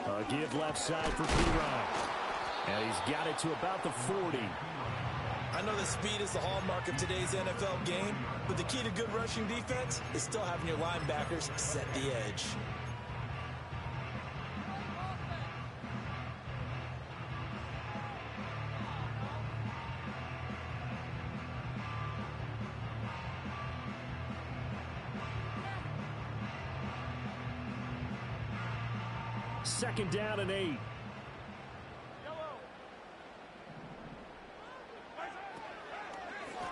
H: A give left side for P-Ryan. And he's got it to about the 40.
E: I know that speed is the hallmark of today's NFL game, but the key to good rushing defense is still having your linebackers set the edge.
H: Second down and 8.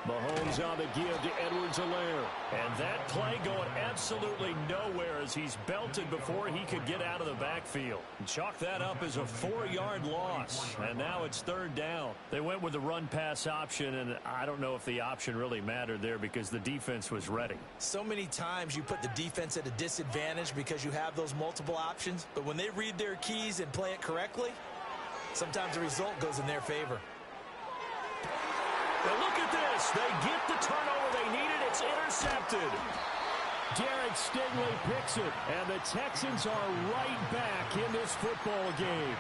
H: Mahomes on the give to Edwards-Helaire.
D: And that play going absolutely nowhere as he's belted before he could get out of the backfield. Chalk that up as a 4-yard loss. And now it's 3rd down. They went with the run-pass option, and I don't know if the option really mattered there because the defense was ready.
E: So many times you put the defense at a disadvantage because you have those multiple options, but when they read their keys and play it correctly, sometimes the result goes in their favor.
D: And look at this. They get the turnover they needed. It's intercepted.
H: Derek Stingley picks it, and the Texans are right back in this football game.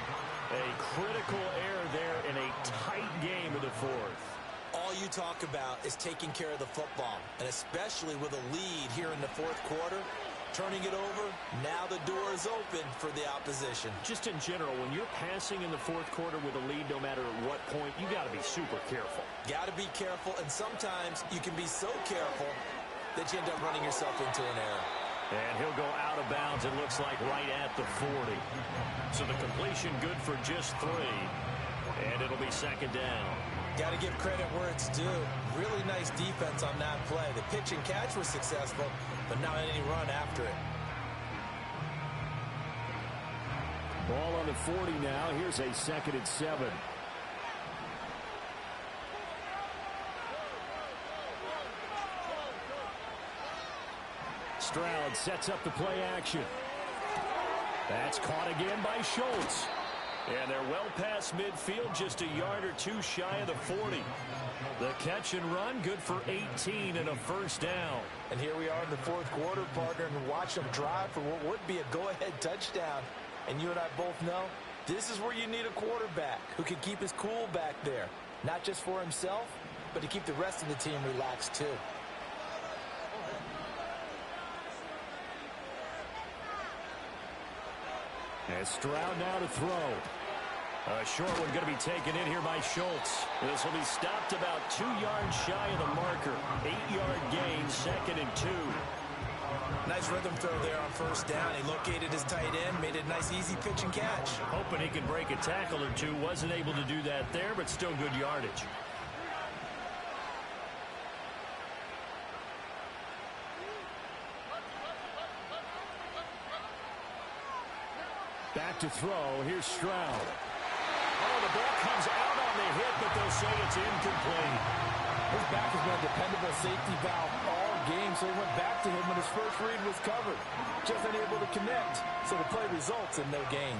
D: A critical error there in a tight game in the 4th.
E: All you talk about is taking care of the football, and especially with a lead here in the 4th quarter, turning it over, now the door is open for the opposition.
D: Just in general, when you're passing in the 4th quarter with a lead, no matter at what point, you got to be super careful.
E: Got to be careful, and sometimes you can be so careful that you end up running yourself into an error.
D: And he'll go out of bounds, it looks like, right at the 40. So the completion good for just 3. And it'll be 2nd down.
E: Got to give credit where it's due. Really nice defense on that play. The pitch and catch was successful, but not any run after it.
H: Ball on the 40 now. Here's a 2nd and 7. Stroud sets up the play action. That's caught again by Schultz.
D: And they're well past midfield, just a yard or 2 shy of the 40. The catch and run, good for 18 and a first down.
F: And here we are in the 4th quarter, partner, and watch them drive for what would be a go-ahead touchdown. And you and I both know this is where you need a quarterback who can keep his cool back there. Not just for himself, but to keep the rest of the team relaxed too.
H: And Stroud now to throw.
D: A short one going to be taken in here by Schultz. This will be stopped about 2 yards shy of the marker. 8-yard gain, 2nd and 2.
E: Nice rhythm throw there on first down. He located his tight end, made it a nice easy pitch and catch.
D: Hoping he can break a tackle or two. Wasn't able to do that there, but still good yardage.
H: Back to throw. Here's Stroud.
D: Oh, the ball comes out on the hit, but they'll say it's incomplete.
F: His back has been a dependable safety valve all game, so he went back to him when his first read was covered. Just unable to connect, so the play results in no gain.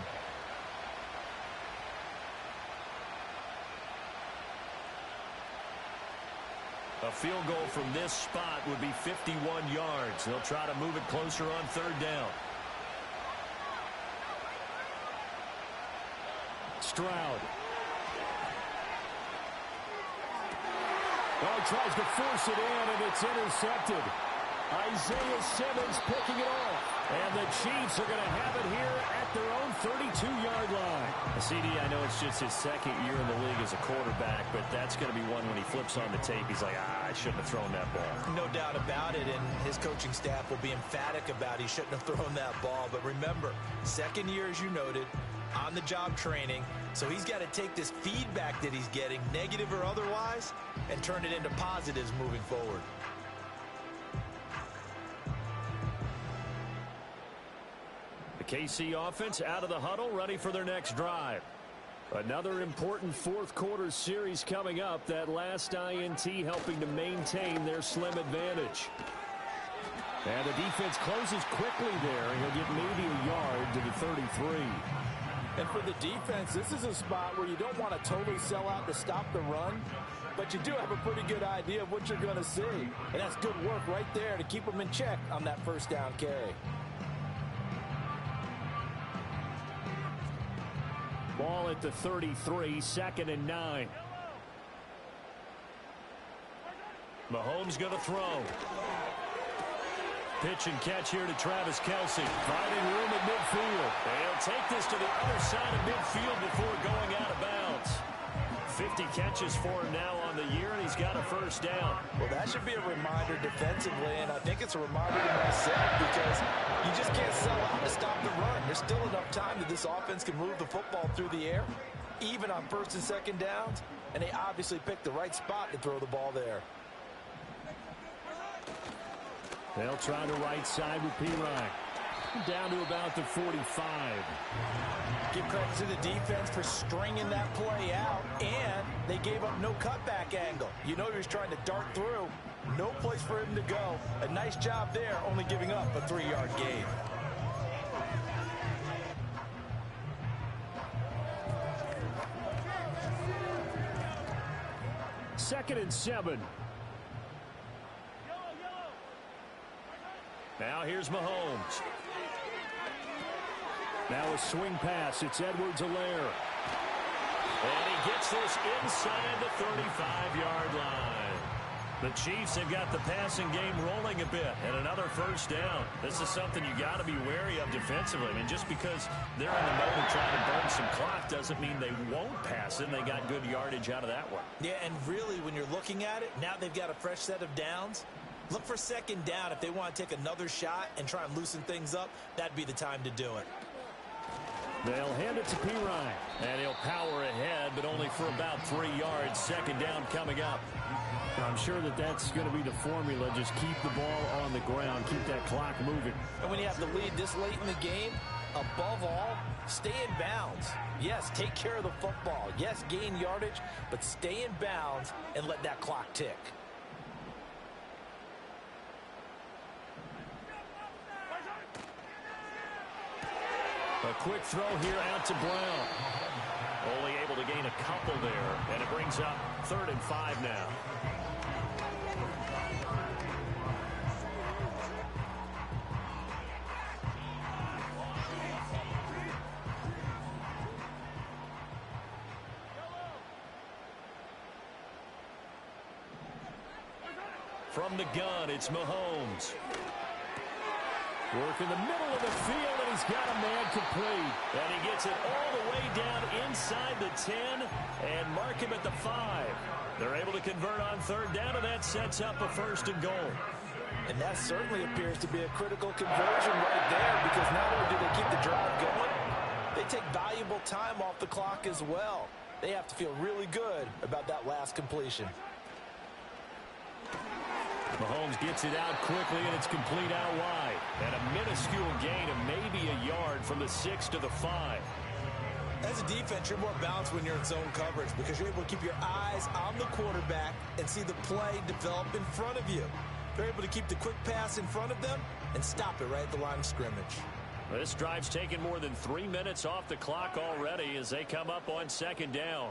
D: A field goal from this spot would be 51 yards. They'll try to move it closer on third down. Stroud.
H: Oh, tries to force it in, and it's intercepted. Isaiah Simmons picking it off. And the Chiefs are going to have it here at their own 32-yard line.
D: CD, I know it's just his second year in the league as a quarterback, but that's going to be one when he flips on the tape. He's like, I shouldn't have thrown that ball.
E: No doubt about it, and his coaching staff will be emphatic about he shouldn't have thrown that ball. But remember, second year, as you noted, on-the-job training. So he's got to take this feedback that he's getting, negative or otherwise, and turn it into positives moving forward.
D: KC offense out of the huddle, ready for their next drive.
H: Another important fourth-quarter series coming up. That last INT helping to maintain their slim advantage. And the defense closes quickly there, and he'll get maybe a yard to the 33.
E: And for the defense, this is a spot where you don't want to totally sell out to stop the run, but you do have a pretty good idea of what you're going to see. And that's good work right there to keep them in check on that first down carry.
H: Ball at the 33, 2nd and 9.
D: Mahomes going to throw. Pitch and catch here to Travis Kelce. Finding room at midfield. They'll take this to the other side of midfield before going out of bounds. 50 catches for him now on the year, and he's got a first down.
E: Well, that should be a reminder defensively, and I think it's a reminder to myself because you just can't sell out to stop the run. There's still enough time that this offense can move the football through the air, even on first and second downs, and they obviously picked the right spot to throw the ball there.
H: They'll try the right side with P-Ryan. Down to about the 45.
E: Give credit to the defense for stringing that play out, and they gave up no cutback angle. You know he was trying to dart through. No place for him to go. A nice job there, only giving up a 3-yard gain.
H: Second and 7.
D: Now here's Mahomes.
H: Now a swing pass. It's Edwards-Helaire.
D: And he gets this inside the 35-yard line. The Chiefs have got the passing game rolling a bit, and another first down. This is something you got to be wary of defensively. I mean, just because they're in the mode of trying to burn some clock doesn't mean they won't pass it, and they got good yardage out of that one.
E: Yeah, and really, when you're looking at it, now they've got a fresh set of downs. Look for second down. If they want to take another shot and try and loosen things up, that'd be the time to do it.
H: They'll hand it to P-Ryan.
D: And he'll power ahead, but only for about 3 yards. Second down coming up.
H: I'm sure that that's going to be the formula. Just keep the ball on the ground. Keep that clock moving.
E: And when you have the lead this late in the game, above all, stay in bounds. Yes, take care of the football. Yes, gain yardage, but stay in bounds and let that clock tick.
D: A quick throw here out to Brown. Only able to gain a couple there, and it brings up 3rd and 5 now. From the gun, it's Mahomes.
H: Work in the middle of the field, and he's got a man complete.
D: And he gets it all the way down inside the 10 and mark him at the 5. They're able to convert on third down, and that sets up a 1st and goal.
E: And that certainly appears to be a critical conversion right there, because not only do they keep the drive going, they take valuable time off the clock as well. They have to feel really good about that last completion.
D: Mahomes gets it out quickly, and it's complete out wide. And a minuscule gain of maybe a yard from the 6 to the 5.
E: As a defense, you're more balanced when you're in zone coverage because you're able to keep your eyes on the quarterback and see the play develop in front of you. They're able to keep the quick pass in front of them and stop it right at the line of scrimmage.
D: This drive's taken more than 3 minutes off the clock already as they come up on 2nd down.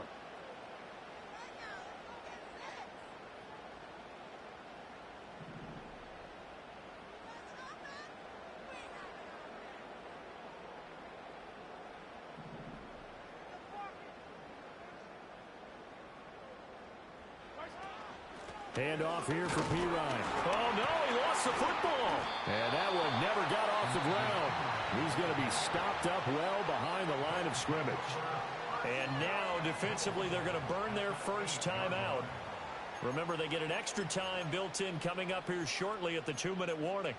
H: Hand off here for Pirine. Oh, no, he lost the football. And that one never got off the ground. He's going to be stopped up well behind the line of scrimmage.
D: And now, defensively, they're going to burn their first timeout. Remember, they get an extra time built in coming up here shortly at the 2-minute warning.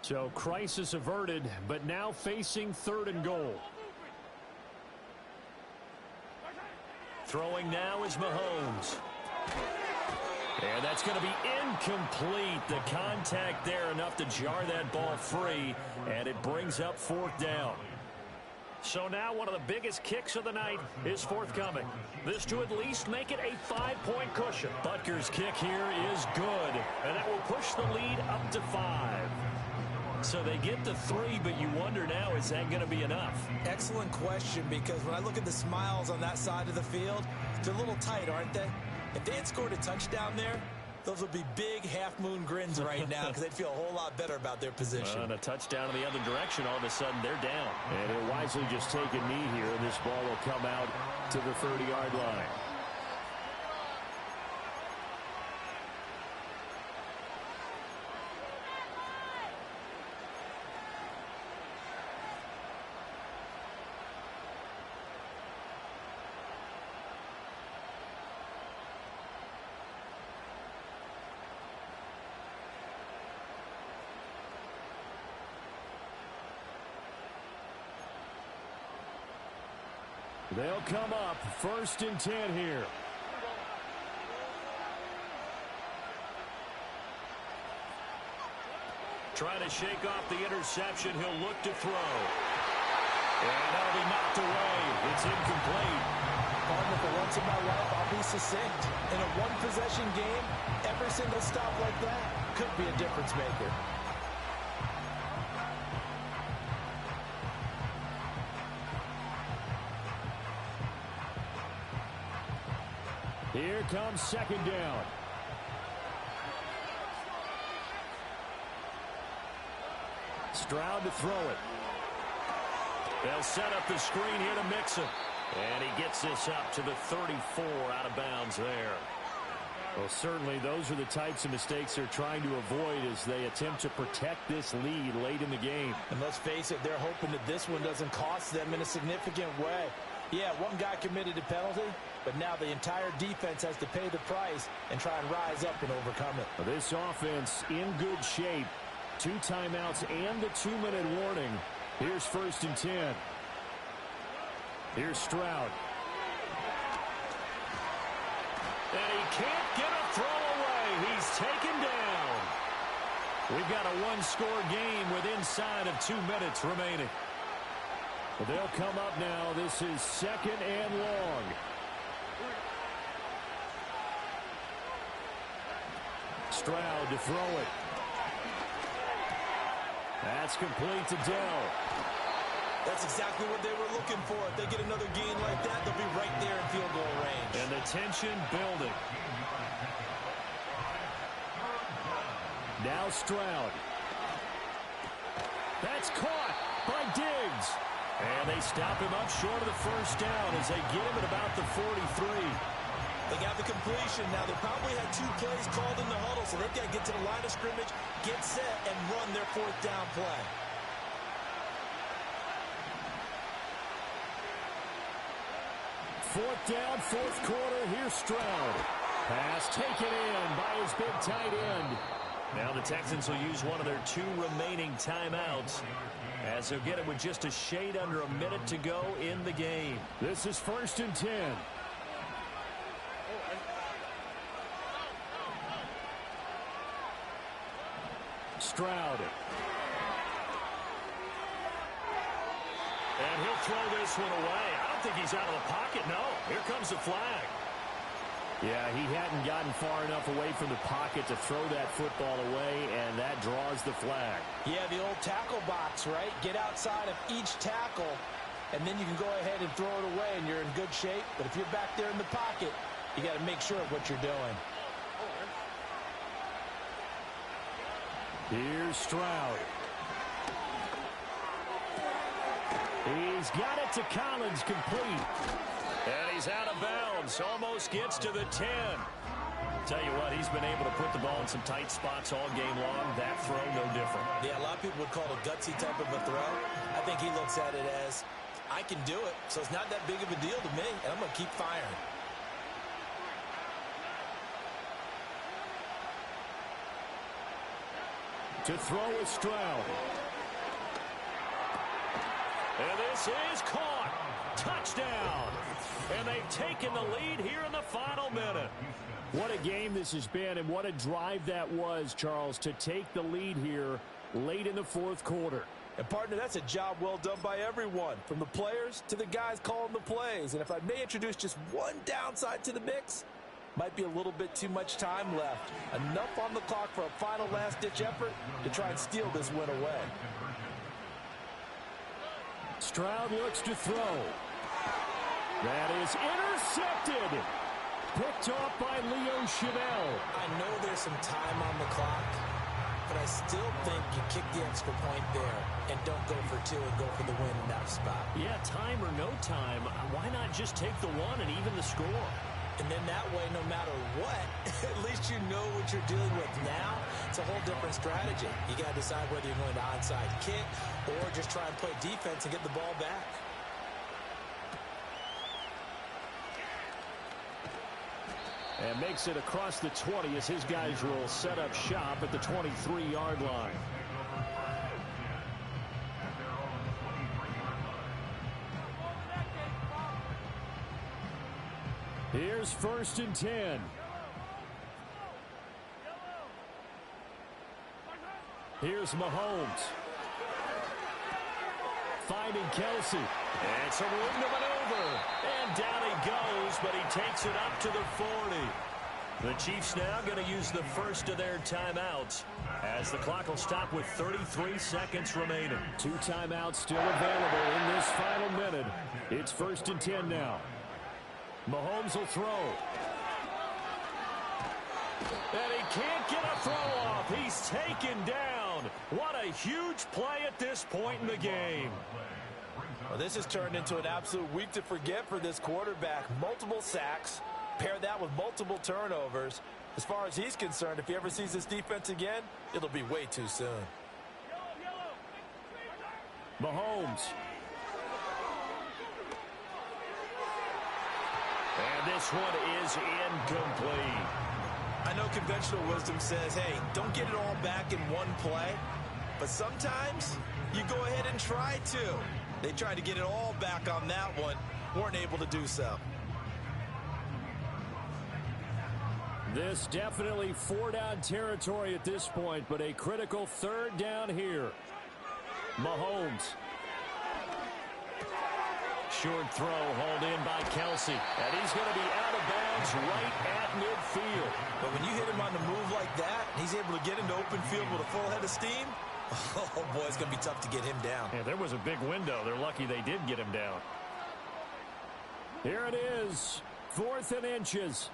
H: So crisis averted, but now facing 3rd and goal.
D: Throwing now is Mahomes. And that's going to be incomplete. The contact there enough to jar that ball free, and it brings up 4th down. So now one of the biggest kicks of the night is forthcoming. This to at least make it a 5-point cushion. Butker's kick here is good, and that will push the lead up to 5. So they get to 3, but you wonder now, is that going to be enough?
E: Excellent question, because when I look at the smiles on that side of the field, they're a little tight, aren't they? If they had scored a touchdown there, those would be big half-moon grins right now because they'd feel a whole lot better about their position.
D: And a touchdown in the other direction, all of a sudden they're down.
H: And they're wisely just taking knee here, and this ball will come out to the 30-yard line. They'll come up 1st and 10 here.
D: Trying to shake off the interception. He'll look to throw. And that'll be knocked away. It's incomplete.
E: Partner, for once in my life, I'll be succinct. In a one-possession game, every single stop like that could be a difference maker.
H: Here comes 2nd down. Stroud to throw it.
D: They'll set up the screen here to mix him. And he gets this up to the 34 out of bounds there.
H: Well, certainly those are the types of mistakes they're trying to avoid as they attempt to protect this lead late in the game.
E: And let's face it, they're hoping that this one doesn't cost them in a significant way. Yeah, one guy committed a penalty, but now the entire defense has to pay the price and try and rise up and overcome it.
H: Well, this offense in good shape. 2 timeouts and the 2-minute warning. Here's 1st and 10. Here's Stroud.
D: And he can't get a throw away. He's taken down. We've got a 1-score game with inside of 2 minutes remaining.
H: Well, they'll come up now. This is 2nd and long. Stroud to throw it. That's complete to Dell.
E: That's exactly what they were looking for. If they get another gain like that, they'll be right there in field goal range.
D: And the tension building.
H: Now Stroud. That's caught by Diggs.
D: And they stop him up short of the 1st down as they get him at about the 43.
E: They got the completion. Now, they probably had 2 plays called in the huddle, so they've got to get to the line of scrimmage, get set, and run their 4th down play.
H: Fourth down, 4th quarter. Here's Stroud. Pass taken in by his big tight end.
D: Now the Texans will use one of their 2 remaining timeouts as they'll get it with just a shade under a minute to go in the game.
H: This is 1st and 10. Stroud.
D: And he'll throw this one away. I don't think he's out of the pocket. No, here comes the flag.
H: Yeah, he hadn't gotten far enough away from the pocket to throw that football away, and that draws the flag.
E: Yeah, the old tackle box, right? Get outside of each tackle, and then you can go ahead and throw it away, and you're in good shape. But if you're back there in the pocket, you got to make sure of what you're doing.
H: Here's Stroud. He's got it to Collins, complete.
D: And he's out of bounds. Almost gets to the 10. Tell you what, he's been able to put the ball in some tight spots all game long. That throw, no different.
E: Yeah, a lot of people would call it a gutsy type of a throw. I think he looks at it as, I can do it, so it's not that big of a deal to me, and I'm going to keep firing.
H: To throw is Stroud.
D: And this is caught. Touchdown. And they've taken the lead here in the final minute.
H: What a game this has been, and what a drive that was, Charles, to take the lead here late in the fourth quarter.
E: And, partner, that's a job well done by everyone, from the players to the guys calling the plays. And if I may introduce just one downside to the mix, might be a little bit too much time left. Enough on the clock for a final last-ditch effort to try and steal this win away.
H: Stroud looks to throw. That is intercepted. Picked off by Leo Chenal.
E: I know there's some time on the clock, but I still think you kick the extra point there and don't go for two and go for the win in that spot.
D: Yeah, time or no time, why not just take the one and even the score?
E: And then that way, no matter what, at least you know what you're dealing with now. It's a whole different strategy. You got to decide whether you're going to onside kick or just try and play defense and get the ball back.
H: And makes it across the 20 as his guys will set up shop at the 23-yard line. Here's 1st and 10. Here's Mahomes. Finding Kelsey.
D: And some room to maneuver. And down he goes, but he takes it up to the 40. The Chiefs now going to use the first of their timeouts as the clock will stop with 33 seconds remaining.
H: 2 timeouts still available in this final minute. It's 1st and 10 now. Mahomes will throw.
D: And he can't get a throw off. He's taken down. What a huge play at this point in the game.
E: Well, this has turned into an absolute week to forget for this quarterback. Multiple sacks. Pair that with multiple turnovers. As far as he's concerned, if he ever sees this defense again, it'll be way too soon.
H: Mahomes.
D: And this one is incomplete.
E: I know conventional wisdom says, hey, don't get it all back in one play. But sometimes you go ahead and try to. They tried to get it all back on that one. Weren't able to do so.
H: This definitely 4-down territory at this point, but a critical 3rd down here. Mahomes.
D: Short throw hauled in by Kelsey. And he's going to be out of bounds right at midfield.
E: But when you hit him on the move like that, he's able to get into open field with a full head of steam. Oh, boy, it's going to be tough to get him down.
D: Yeah, there was a big window. They're lucky they did get him down.
H: Here it is. 4th and inches.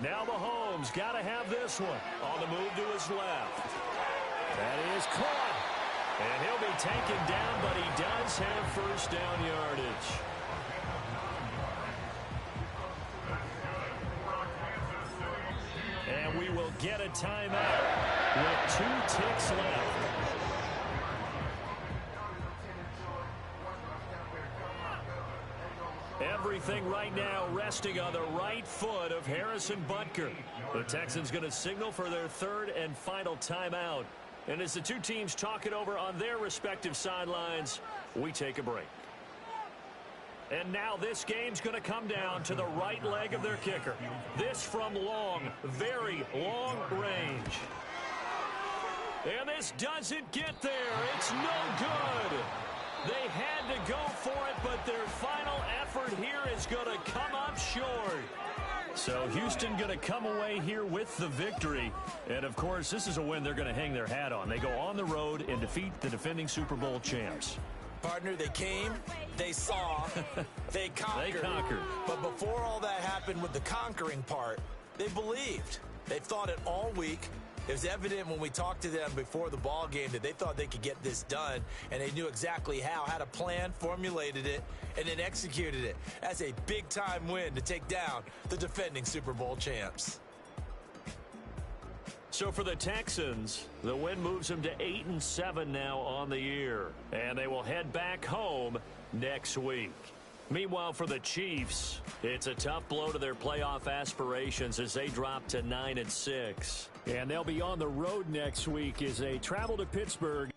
D: Now Mahomes got to have this one. On the move to his left.
H: That is caught.
D: And he'll be taken down, but he does have 1st down yardage. And we will get a timeout with 2 ticks left. Everything right now resting on the right foot of Harrison Butker. The Texans going to signal for their 3rd and final timeout. And as the two teams talk it over on their respective sidelines, we take a break. And now this game's going to come down to the right leg of their kicker. This from long, very long range. And this doesn't get there. It's no good. They had to go for it, but their final effort here is going to come up short. So Houston going to come away here with the victory. And, of course, this is a win they're going to hang their hat on. They go on the road and defeat the defending Super Bowl champs.
E: Partner, they came, they saw, they conquered.
D: They conquered.
E: But before all that happened with the conquering part, they believed. They thought it all week. It was evident when we talked to them before the ball game that they thought they could get this done, and they knew exactly how, had a plan, formulated it, and then executed it. That's a big-time win to take down the defending Super Bowl champs.
D: So for the Texans, the win moves them to 8-7 now on the year, and they will head back home next week. Meanwhile, for the Chiefs, it's a tough blow to their playoff aspirations as they drop to 9-6.
H: And they'll be on the road next week as they travel to Pittsburgh.